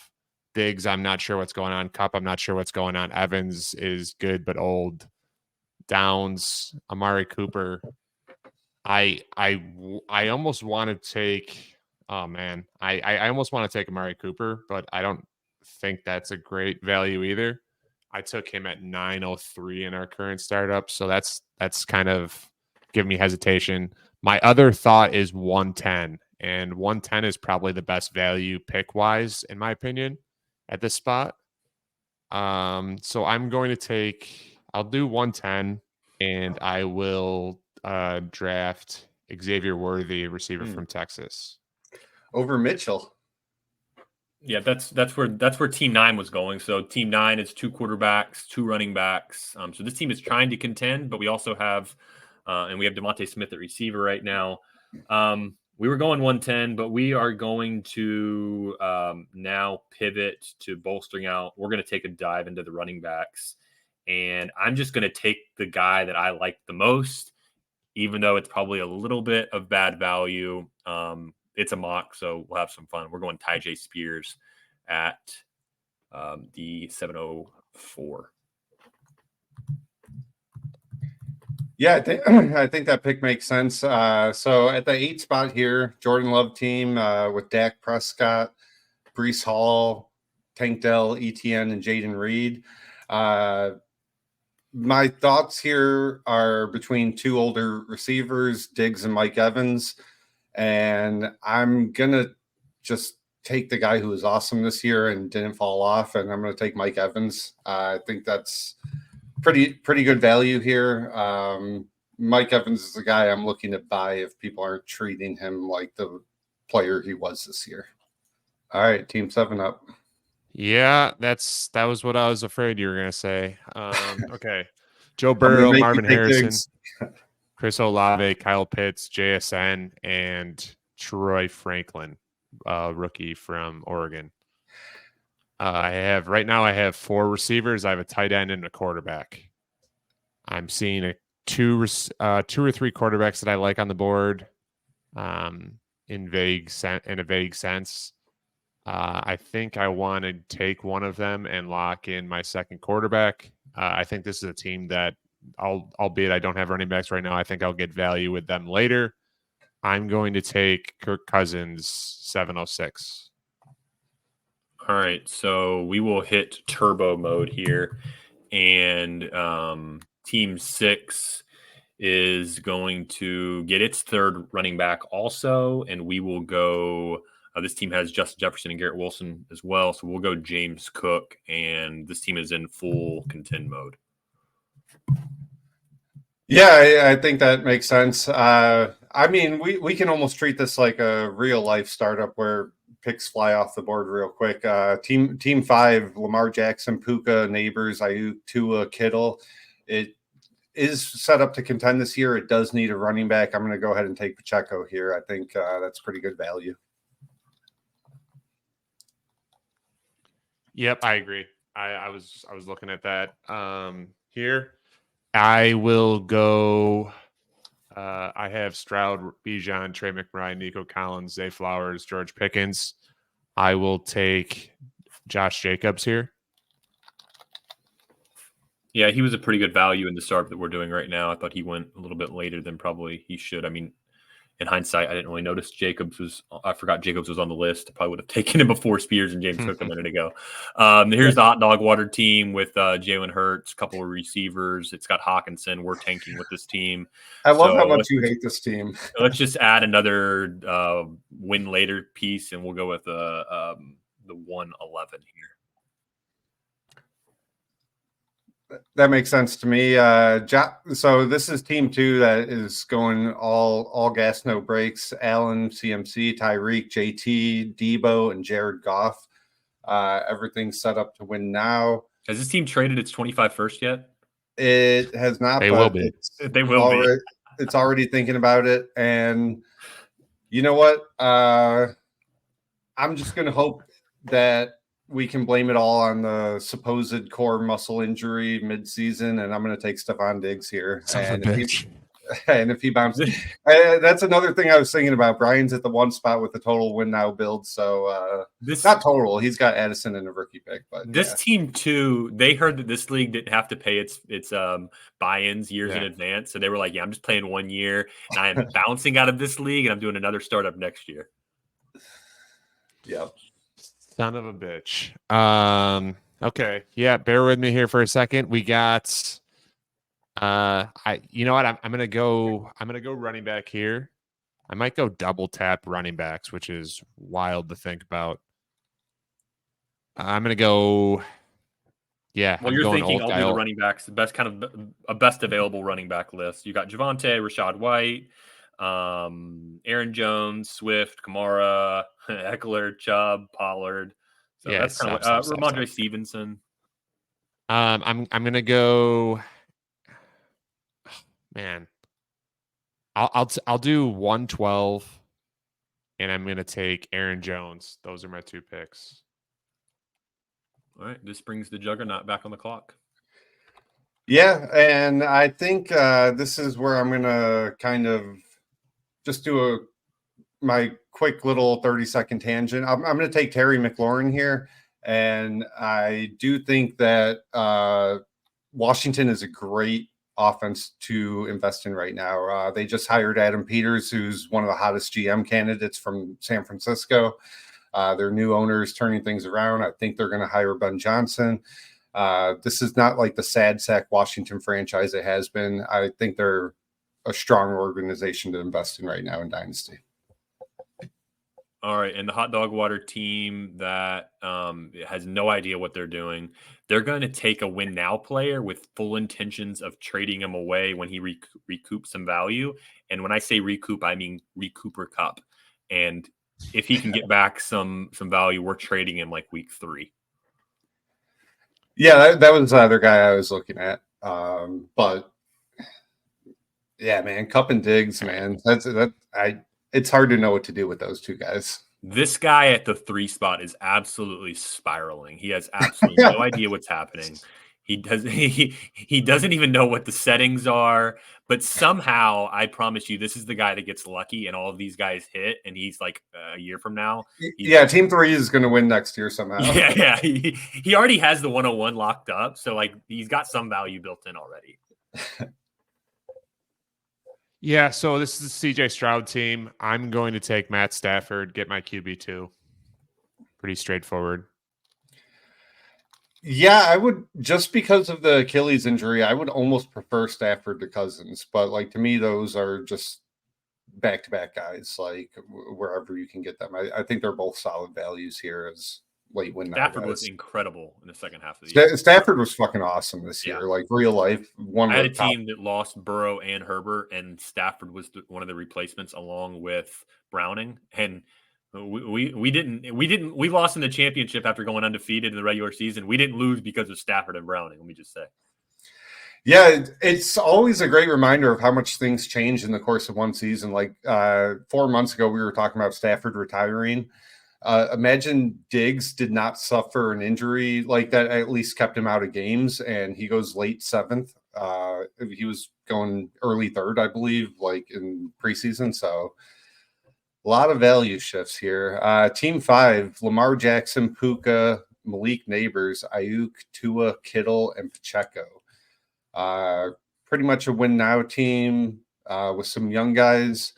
Diggs, I'm not sure what's going on. Cup, I'm not sure what's going on. Evans is good but old. Downs, Amari Cooper. I almost want to take. Oh man, I almost want to take Amari Cooper, but I don't think that's a great value either. I took him at 903 in our current startup, so that's kind of giving me hesitation. My other thought is 110, and 110 is probably the best value pick wise, in my opinion, at this spot. So I'm going to take. I'll do 110, and I will draft Xavier Worthy, receiver from Texas. Over Mitchell. Yeah, that's where Team 9 was going. So Team 9 is 2 quarterbacks, 2 running backs. So this team is trying to contend, but we also have, and we have DeMonte Smith at receiver right now. We were going 110, but we are going to now pivot to bolstering out. We're going to take a dive into the running backs, and I'm just going to take the guy that I like the most, even though it's probably a little bit of bad value. It's a mock, so we'll have some fun. We're going Tyjae Spears at the 704. Yeah, I think that pick makes sense. So at the 8 spot here, Jordan Love team with Dak Prescott, Brees Hall, Tank Dell, ETN, and Jaden Reed. My thoughts here are between 2 older receivers, Diggs and Mike Evans. And I'm going to just take the guy who was awesome this year and didn't fall off, and I'm going to take Mike Evans. I think that's pretty good value here. Mike Evans is the guy I'm looking to buy if people aren't treating him like the player he was this year. All right, team 7 up. Yeah, that was what I was afraid you were going to say. Okay. Joe Burrow, Marvin Harrison, Chris Olave, Kyle Pitts, JSN, and Troy Franklin, rookie from Oregon. I have 4 receivers. I have a tight end and a quarterback. I'm seeing two or 3 quarterbacks that I like on the board. In a vague sense. I think I want to take one of them and lock in my second quarterback. I think this is a team that, albeit I don't have running backs right now, I think I'll get value with them later. I'm going to take Kirk Cousins, 706. All right, so we will hit turbo mode here, and Team 6 is going to get its third running back also, and we will go. This team has Justin Jefferson and Garrett Wilson as well, so we'll go James Cook, and this team is in full contend mode. Yeah, I think that makes sense. I mean, we can almost treat this like a real life startup where picks fly off the board real quick. Team 5, Lamar Jackson, Puka, Neighbors, Ayuk, Tua, Kittle. It is set up to contend this year. It does need a running back. I'm going to go ahead and take Pacheco here. I think that's pretty good value. Yep, I agree. I was looking at that here. I will go. I have Stroud, Bijan, Trey McBride, Nico Collins, Zay Flowers, George Pickens. I will take Josh Jacobs here. Yeah, he was a pretty good value in the startup that we're doing right now. I thought he went a little bit later than probably he should. I mean, In hindsight, I didn't really notice I forgot Jacobs was on the list. I probably would have taken him before Spears and James Cook a minute ago. Here's the hot dog water team with Jalen Hurts, a couple of receivers. It's got Hawkinson. We're tanking with this team. I love how much you hate this team. Let's just add another win later piece, and we'll go with the 111 here. That makes sense to me. So this is team 2 that is going all gas, no brakes. Allen, CMC, Tyreek, JT, Debo, and Jared Goff. Everything's set up to win now. Has this team traded its 25 first yet? It has not. They will be. They will be. It's already thinking about it. And you know what? I'm just going to hope that we can blame it all on the supposed core muscle injury mid-season, and I'm going to take Stephon Diggs here. And if he bounces, that's another thing I was thinking about. Brian's at the one spot with the total win now build, so not total. He's got Addison in a rookie pick, but this team too. They heard that this league didn't have to pay its buy-ins years in advance, so they were like, "Yeah, I'm just playing 1 year, and I am bouncing out of this league, and I'm doing another startup next year." Yeah. Son of a bitch. Okay. Yeah, bear with me here for a second. We got you know what? I'm gonna go running back here. I might go double tap running backs, which is wild to think about. I'm gonna go. Yeah. Well, you're thinking I'll do the running backs, the best kind of a best available running back list. You got Javonte, Rashad White, Aaron Jones, Swift, Kamara, Eckler, Chubb, Pollard. So yeah, that's kind of Ramondre Stevenson. I'm gonna go. Man, I'll do 112, and I'm gonna take Aaron Jones. Those are my 2 picks. All right, this brings the juggernaut back on the clock. Yeah, and I think this is where I'm gonna kind of just do my quick little 30-second tangent. I'm going to take Terry McLaurin here, and I do think that Washington is a great offense to invest in right now. They just hired Adam Peters, who's one of the hottest GM candidates from San Francisco. Their new owner is turning things around. I think they're going to hire Ben Johnson. This is not like the sad sack Washington franchise it has been. I think they're a strong organization to invest in right now in Dynasty. All right, and the hot dog water team that has no idea what they're doing, they're going to take a win now player with full intentions of trading him away when he recoups some value. And when I say recoup, I mean recouper cup. And if he can get back some value, we're trading him like week 3. Yeah, that was the other guy I was looking at. But yeah, man, Cup and Diggs, man, it's hard to know what to do with those 2 guys. This guy at the 3 spot is absolutely spiraling. He has absolutely no idea what's happening. He doesn't even know what the settings are. But somehow, I promise you, this is the guy that gets lucky, and all of these guys hit. And he's like a year from now. Team 3 is going to win next year somehow. Yeah. He already has the 101 locked up, so like he's got some value built in already. Yeah, so this is the CJ Stroud team. I'm going to take Matt Stafford, get my QB2. Pretty straightforward. Yeah, I would, just because of the Achilles injury, I would almost prefer Stafford to Cousins. But like to me, those are just back-to-back guys, like wherever you can get them. I think they're both solid values here as late win. Stafford was incredible in the second half of the year. Stafford was fucking awesome this year, like real life. I had a team that lost Burrow and Herbert, and Stafford was one of the replacements along with Browning. And we lost in the championship after going undefeated in the regular season. We didn't lose because of Stafford and Browning. Let me just say. Yeah, it's always a great reminder of how much things change in the course of one season. Like 4 months ago, we were talking about Stafford retiring. Imagine Diggs did not suffer an injury like that, at least kept him out of games, and he goes late 7th. He was going early 3rd, I believe, like in preseason. So a lot of value shifts here. Team 5, Lamar Jackson, Puka, Malik Neighbors, Ayuk, Tua, Kittle, and Pacheco. Pretty much a win now team with some young guys.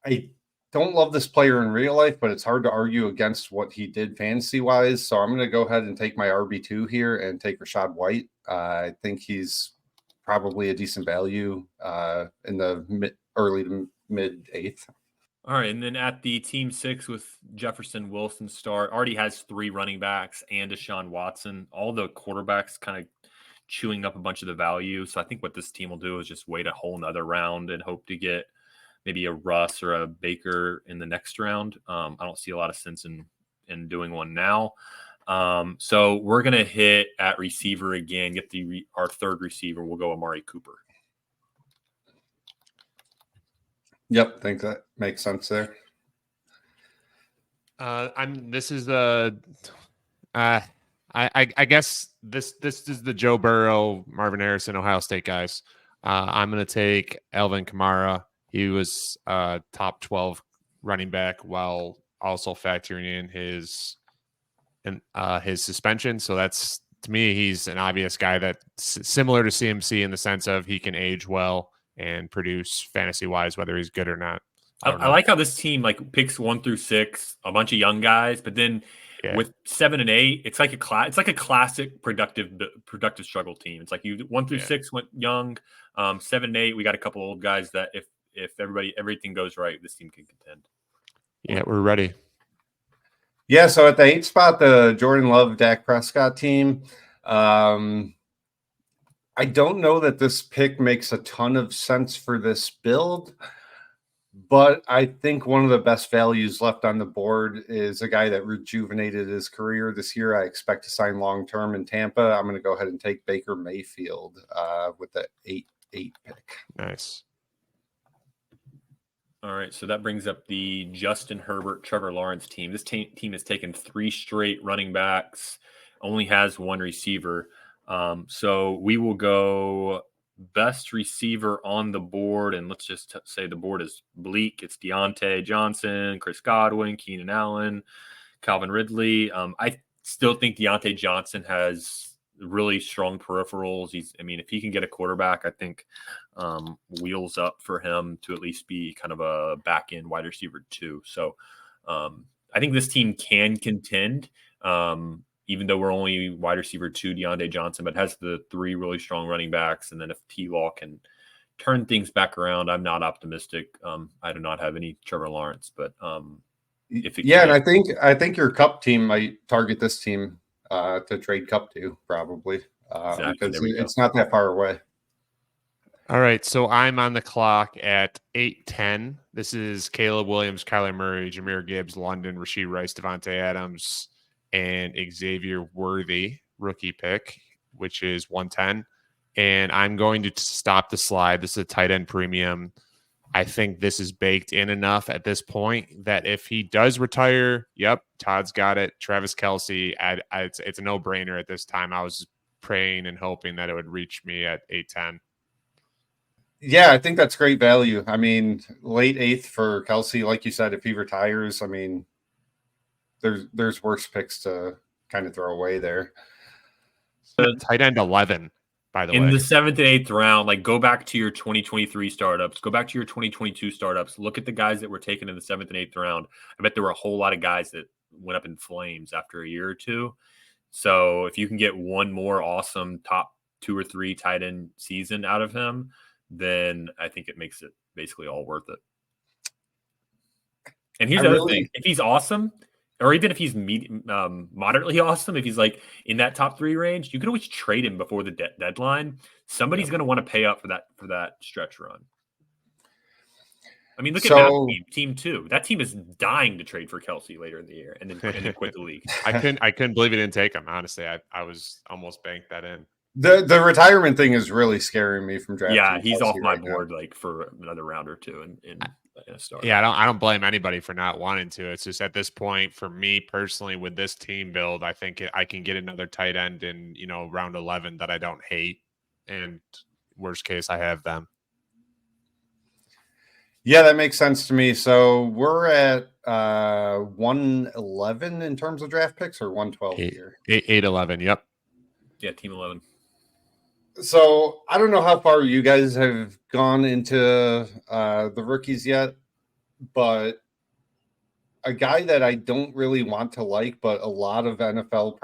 I don't love this player in real life, but it's hard to argue against what he did fantasy wise. So I'm going to go ahead and take my RB2 here and take Rashad White. I think he's probably a decent value in the early to mid 8th. All right, and then at the team 6 with Jefferson, Wilson start, already has 3 running backs and Deshaun Watson. All the quarterbacks kind of chewing up a bunch of the value. So I think what this team will do is just wait a whole nother round and hope to get maybe a Russ or a Baker in the next round. I don't see a lot of sense in doing one now. So we're going to hit at receiver again, get our third receiver. We'll go Amari Cooper. Yep, I think that makes sense there. This is the I guess this is the Joe Burrow, Marvin Harrison, Ohio State guys. I'm going to take Alvin Kamara. He was top 12 running back while also factoring in his suspension. So that's, to me, he's an obvious guy that's similar to CMC in the sense of he can age well and produce fantasy wise, whether he's good or not. I like how this team like picks 1 through 6, a bunch of young guys, but then with 7 and 8, it's like a classic productive struggle team. It's like 1 through 6 went young, 7 and 8, we got a couple old guys that if everything goes right, this team can contend. Yeah, we're ready. Yeah, so at the 8th spot, the Jordan Love, Dak Prescott team. I don't know that this pick makes a ton of sense for this build, but I think one of the best values left on the board is a guy that rejuvenated his career this year. I expect to sign long-term in Tampa. I'm going to go ahead and take Baker Mayfield with the 8 pick. Nice. All right, so that brings up the Justin Herbert, Trevor Lawrence team. This team has taken 3 straight running backs, only has 1 receiver. So we will go best receiver on the board, and let's just say the board is bleak. It's Deontay Johnson, Chris Godwin, Keenan Allen, Calvin Ridley. I still think Deontay Johnson has really strong peripherals. If he can get a quarterback, I think wheels up for him to at least be kind of a back end wide receiver too. So I think this team can contend, even though we're only wide receiver 2, Deontay Johnson, but has the 3 really strong running backs. And then if T-Law can turn things back around, I'm not optimistic. I do not have any Trevor Lawrence, but if it can. And I think your Cup team might target this team to trade Cup to, probably, because it's not that far away. All right, so I'm on the clock at 8:10. This is Caleb Williams, Kyler Murray, Jahmyr Gibbs, London, Rashee Rice, Devontae Adams, and Xavier Worthy rookie pick, which is 110. And I'm going to stop the slide. This is a tight end premium. I think this is baked in enough at this point that if he does retire, Todd's got it. Travis Kelce, it's a no-brainer at this time. I was praying and hoping that it would reach me at 8:10. Yeah, I think that's great value. Late 8th for Kelce, like you said, if he retires, there's worse picks to kind of throw away there. Tight end 11. By the way, in the 7th and 8th round, go back to your 2023 startups, go back to your 2022 startups, look at the guys that were taken in the 7th and 8th round. I bet there were a whole lot of guys that went up in flames after a year or two. So if you can get one more awesome top 2 or 3 tight end season out of him, then I think it makes it basically all worth it. And here's the other thing. If he's awesome, or even if he's moderately awesome, if he's in that top 3 range, you can always trade him before the deadline. Somebody's going to want to pay up for that stretch run. Look at that team 2. That team is dying to trade for Kelce later in the year and then quit the league. I couldn't believe he didn't take him. Honestly, I was almost banked that in. The retirement thing is really scaring me from drafting. Yeah, he's Kelce off my right board for another round or 2 in a start. Yeah, I don't blame anybody for not wanting to. It's just at this point, for me personally, with this team build, I think I can get another tight end in round 11 that I don't hate, and worst case, I have them. Yeah, that makes sense to me. So we're at 111 in terms of draft picks, or 112 here. 811. Yep. Yeah, team 11. So I don't know how far you guys have gone into the rookies yet. but a guy that I don't really want to like, but a lot of NFL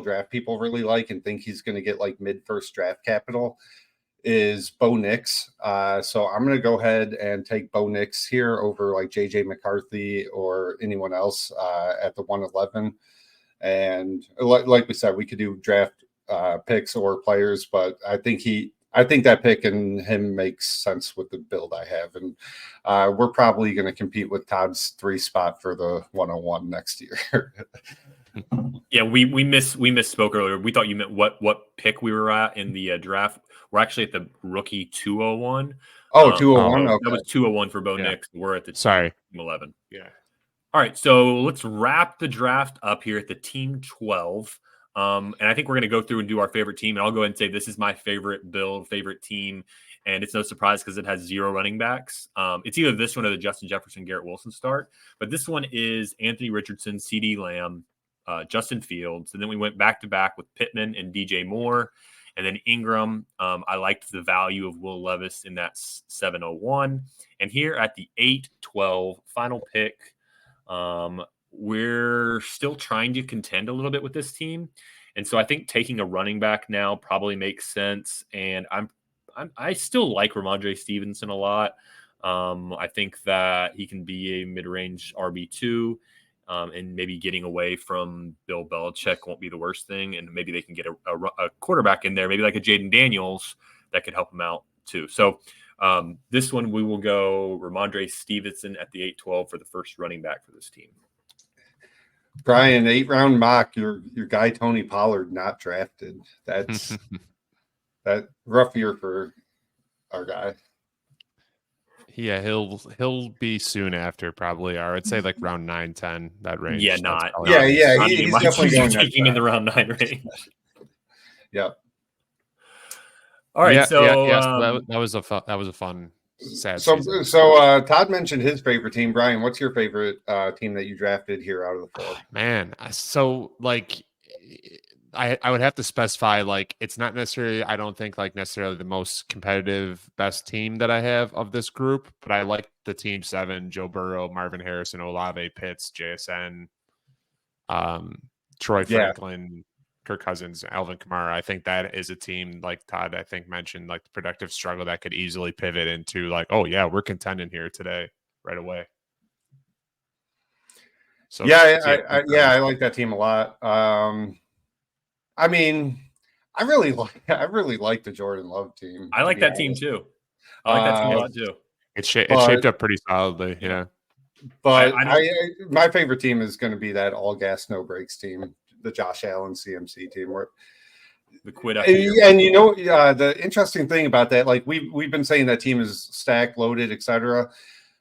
draft people really like and think he's going to get like mid-first draft capital is Bo Nix. So I'm going to go ahead and take Bo Nix here over like JJ McCarthy or anyone else at the 111. And like we said, we could do draft picks or players, but I think that pick and him makes sense with the build I have. And we're probably going to compete with Todd's 3 spot for the 101 next year. Yeah, we misspoke earlier. We thought you meant what pick we were at in the draft. We're actually at the rookie 201. Oh, 201. So Okay. that was 201 for Bo Yeah. Nix. We're at the Sorry. team 11. Yeah. All right, so let's wrap the draft up here at the team 12. And I think we're going to go through and do our favorite team. And I'll go ahead and say this is my favorite build, favorite team. And it's no surprise because it has 0 running backs. It's either this one or the Justin Jefferson, Garrett Wilson start. But this one is Anthony Richardson, CD Lamb, Justin Fields. And then we went back-to-back with Pittman and DJ Moore. And then Ingram. I liked the value of Will Levis in that 701. And here at the 8-12 final pick, we're still trying to contend a little bit with this team. And so I think taking a running back now probably makes sense. And I still like Ramondre Stevenson a lot. I think that he can be a mid-range RB2, and maybe getting away from Bill Belichick won't be the worst thing. And maybe they can get a quarterback in there, maybe like a Jaden Daniels that could help him out too. So this one we will go Ramondre Stevenson at the 8-12 for the first running back for this team. Brian, 8-round mock, your guy Tony Pollard not drafted. That's that rough year for our guy. Yeah, he'll be soon after probably. Or I'd say like round 9, 10, that range. Yeah, That's not. probably Yeah, not- yeah, Not he's even my definitely team going taking next in the round 9 range. Yeah. All right, yeah, so yeah. So that was a fun sad So season. Todd mentioned his favorite team. Brian, what's your favorite team that you drafted here out of the 4? Man, so like I would have to specify like it's not necessarily I don't think like necessarily the most competitive best team that I have of this group, but I like the team 7: Joe Burrow, Marvin Harrison, Olave, Pitts, JSN, Troy Franklin, Kirk Cousins, Alvin Kamara. I think that is a team like Todd I think mentioned, like the productive struggle that could easily pivot into like, oh yeah, we're contending here today right away. So I like that team a lot. I mean, I really like the Jordan Love team. I like that team too. I like that team a lot too. It shaped up pretty solidly. Yeah. But my favorite team is going to be that all gas, no brakes team, the Josh Allen CMC team. Where the quit and you know the interesting thing about that, like we've been saying that team is stacked, loaded, etc.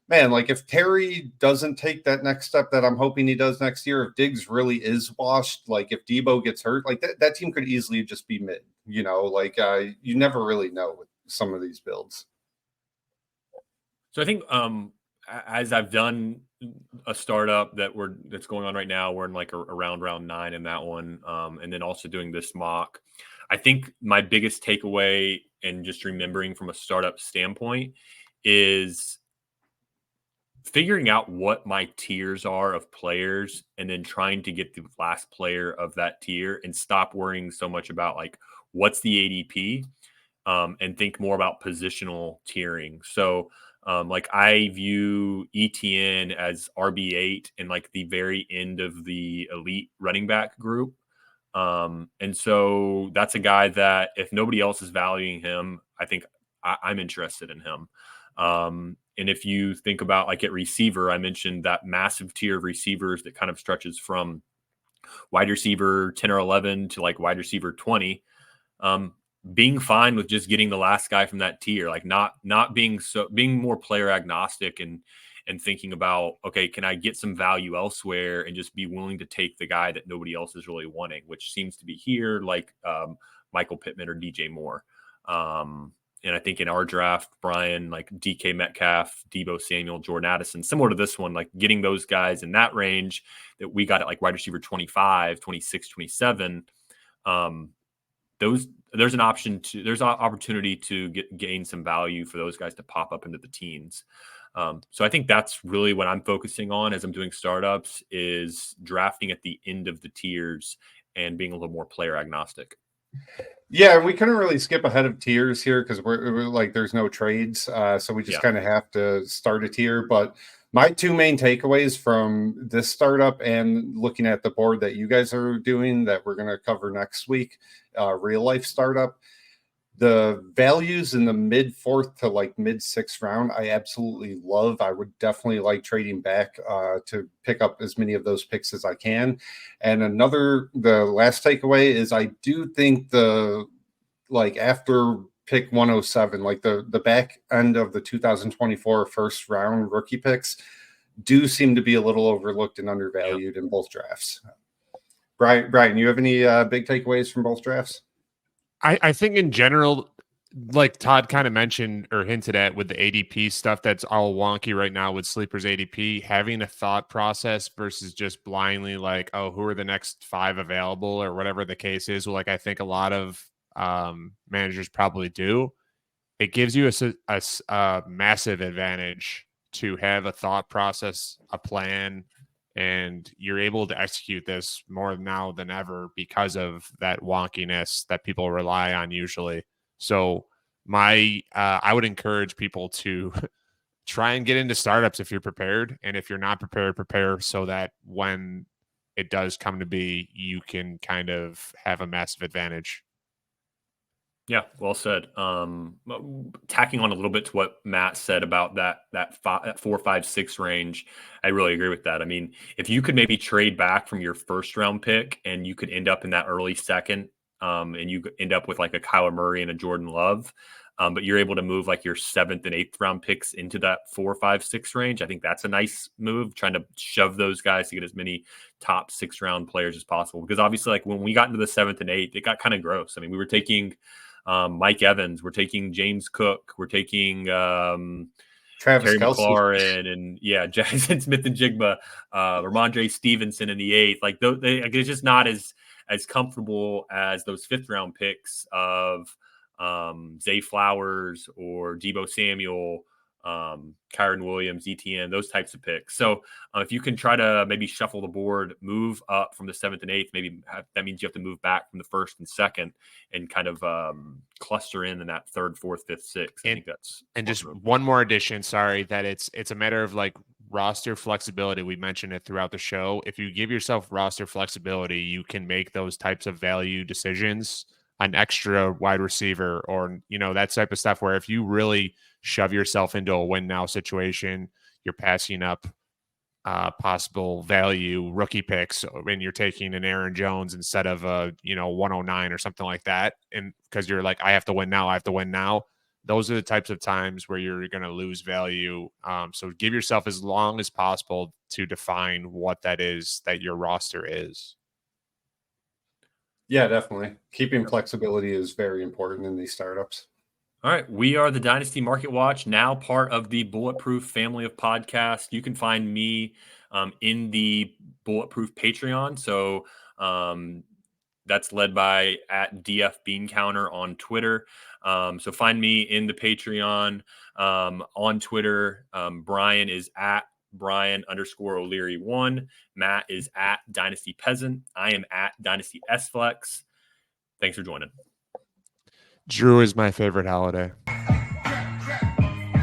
Man, like if Terry doesn't take that next step that I'm hoping he does next year, if Diggs really is washed, like if Debo gets hurt, like that team could easily just be mid. You know, like you never really know with some of these builds. So I think as I've done a startup that's going on right now, we're in like around round 9 in that one, and then also doing this mock. I think my biggest takeaway and just remembering from a startup standpoint is figuring out what my tiers are of players and then trying to get the last player of that tier and stop worrying so much about like what's the ADP, and think more about positional tiering. So like I view ETN as RB8 and like the very end of the elite running back group. And so that's a guy that if nobody else is valuing him, I think I'm interested in him. And if you think about like at receiver, I mentioned that massive tier of receivers that kind of stretches from wide receiver 10 or 11 to like wide receiver 20. Being fine with just getting the last guy from that tier, like not being more player agnostic and thinking about, okay, can I get some value elsewhere and just be willing to take the guy that nobody else is really wanting, which seems to be here, like Michael Pittman or DJ Moore. And I think in our draft, Brian, like DK Metcalf, Debo Samuel, Jordan Addison, similar to this one, like getting those guys in that range that we got at like wide receiver 25, 26, 27. There's an opportunity to gain some value for those guys to pop up into the teens. So I think that's really what I'm focusing on as I'm doing startups, is drafting at the end of the tiers and being a little more player agnostic. Yeah, we couldn't really skip ahead of tiers here because we're like there's no trades, so we just kind of have to start a tier. But my two main takeaways from this startup and looking at the board that you guys are doing that we're going to cover next week, real life startup, the values in the mid fourth to like mid sixth round, I absolutely love. I would definitely like trading back to pick up as many of those picks as I can. And the last takeaway is I do think after pick 107, like the back end of the 2024 first round rookie picks do seem to be a little overlooked and undervalued in both drafts. Brian, you have any big takeaways from both drafts? I think in general, like Todd kind of mentioned or hinted at with the ADP stuff that's all wonky right now with Sleeper's ADP, having a thought process versus just blindly like, oh, who are the next 5 available or whatever the case is. Like I think a lot of managers probably do. It gives you a massive advantage to have a thought process, a plan, and you're able to execute this more now than ever because of that wonkiness that people rely on usually. So I would encourage people to try and get into startups if you're prepared, and if you're not prepared, prepare so that when it does come to be, you can kind of have a massive advantage. Yeah, well said. Tacking on a little bit to what Matt said about that 4, 5, 6 range, I really agree with that. I mean, if you could maybe trade back from your first round pick and you could end up in that early second, and you end up with like a Kyler Murray and a Jordan Love, but you're able to move like your 7th and 8th round picks into that 4, 5, 6 range. I think that's a nice move, trying to shove those guys to get as many top 6 round players as possible. Because obviously, like when we got into the 7th and 8th, it got kind of gross. I mean, we were taking Mike Evans, we're taking James Cook, we're taking Travis Terry Kelce. McLaurin, and Jackson Smith and Jigba, Ramondre Stevenson in the 8th. Like it's just not as comfortable as those 5th round picks of Zay Flowers or Debo Samuel, Kyron Williams, ETN, those types of picks. So if you can try to maybe shuffle the board, move up from the 7th and 8th, that means you have to move back from the 1st and 2nd and kind of cluster in that 3rd, 4th, 5th, 6th. I think that's and just one more addition. Sorry, that it's a matter of like roster flexibility. We mentioned it throughout the show. If you give yourself roster flexibility, you can make those types of value decisions, an extra wide receiver or, that type of stuff, where if you really shove yourself into a win now situation, you're passing up possible value rookie picks and you're taking an Aaron Jones instead of a 109 or something like that, and because you're like, I have to win now, those are the types of times where you're going to lose value. So give yourself as long as possible to define what that is that your roster is. Yeah, definitely. Keeping flexibility is very important in these startups. All right. We are the Dynasty Market Watch, now part of the Bulletproof family of podcasts. You can find me in the Bulletproof Patreon. So that's led by at DF Bean Counter on Twitter. So find me in the Patreon on Twitter. Brian is at Brian_O'Leary1. Matt is at Dynasty Peasant. I am at Dynasty SFlex. Thanks for joining. Drew is my favorite holiday.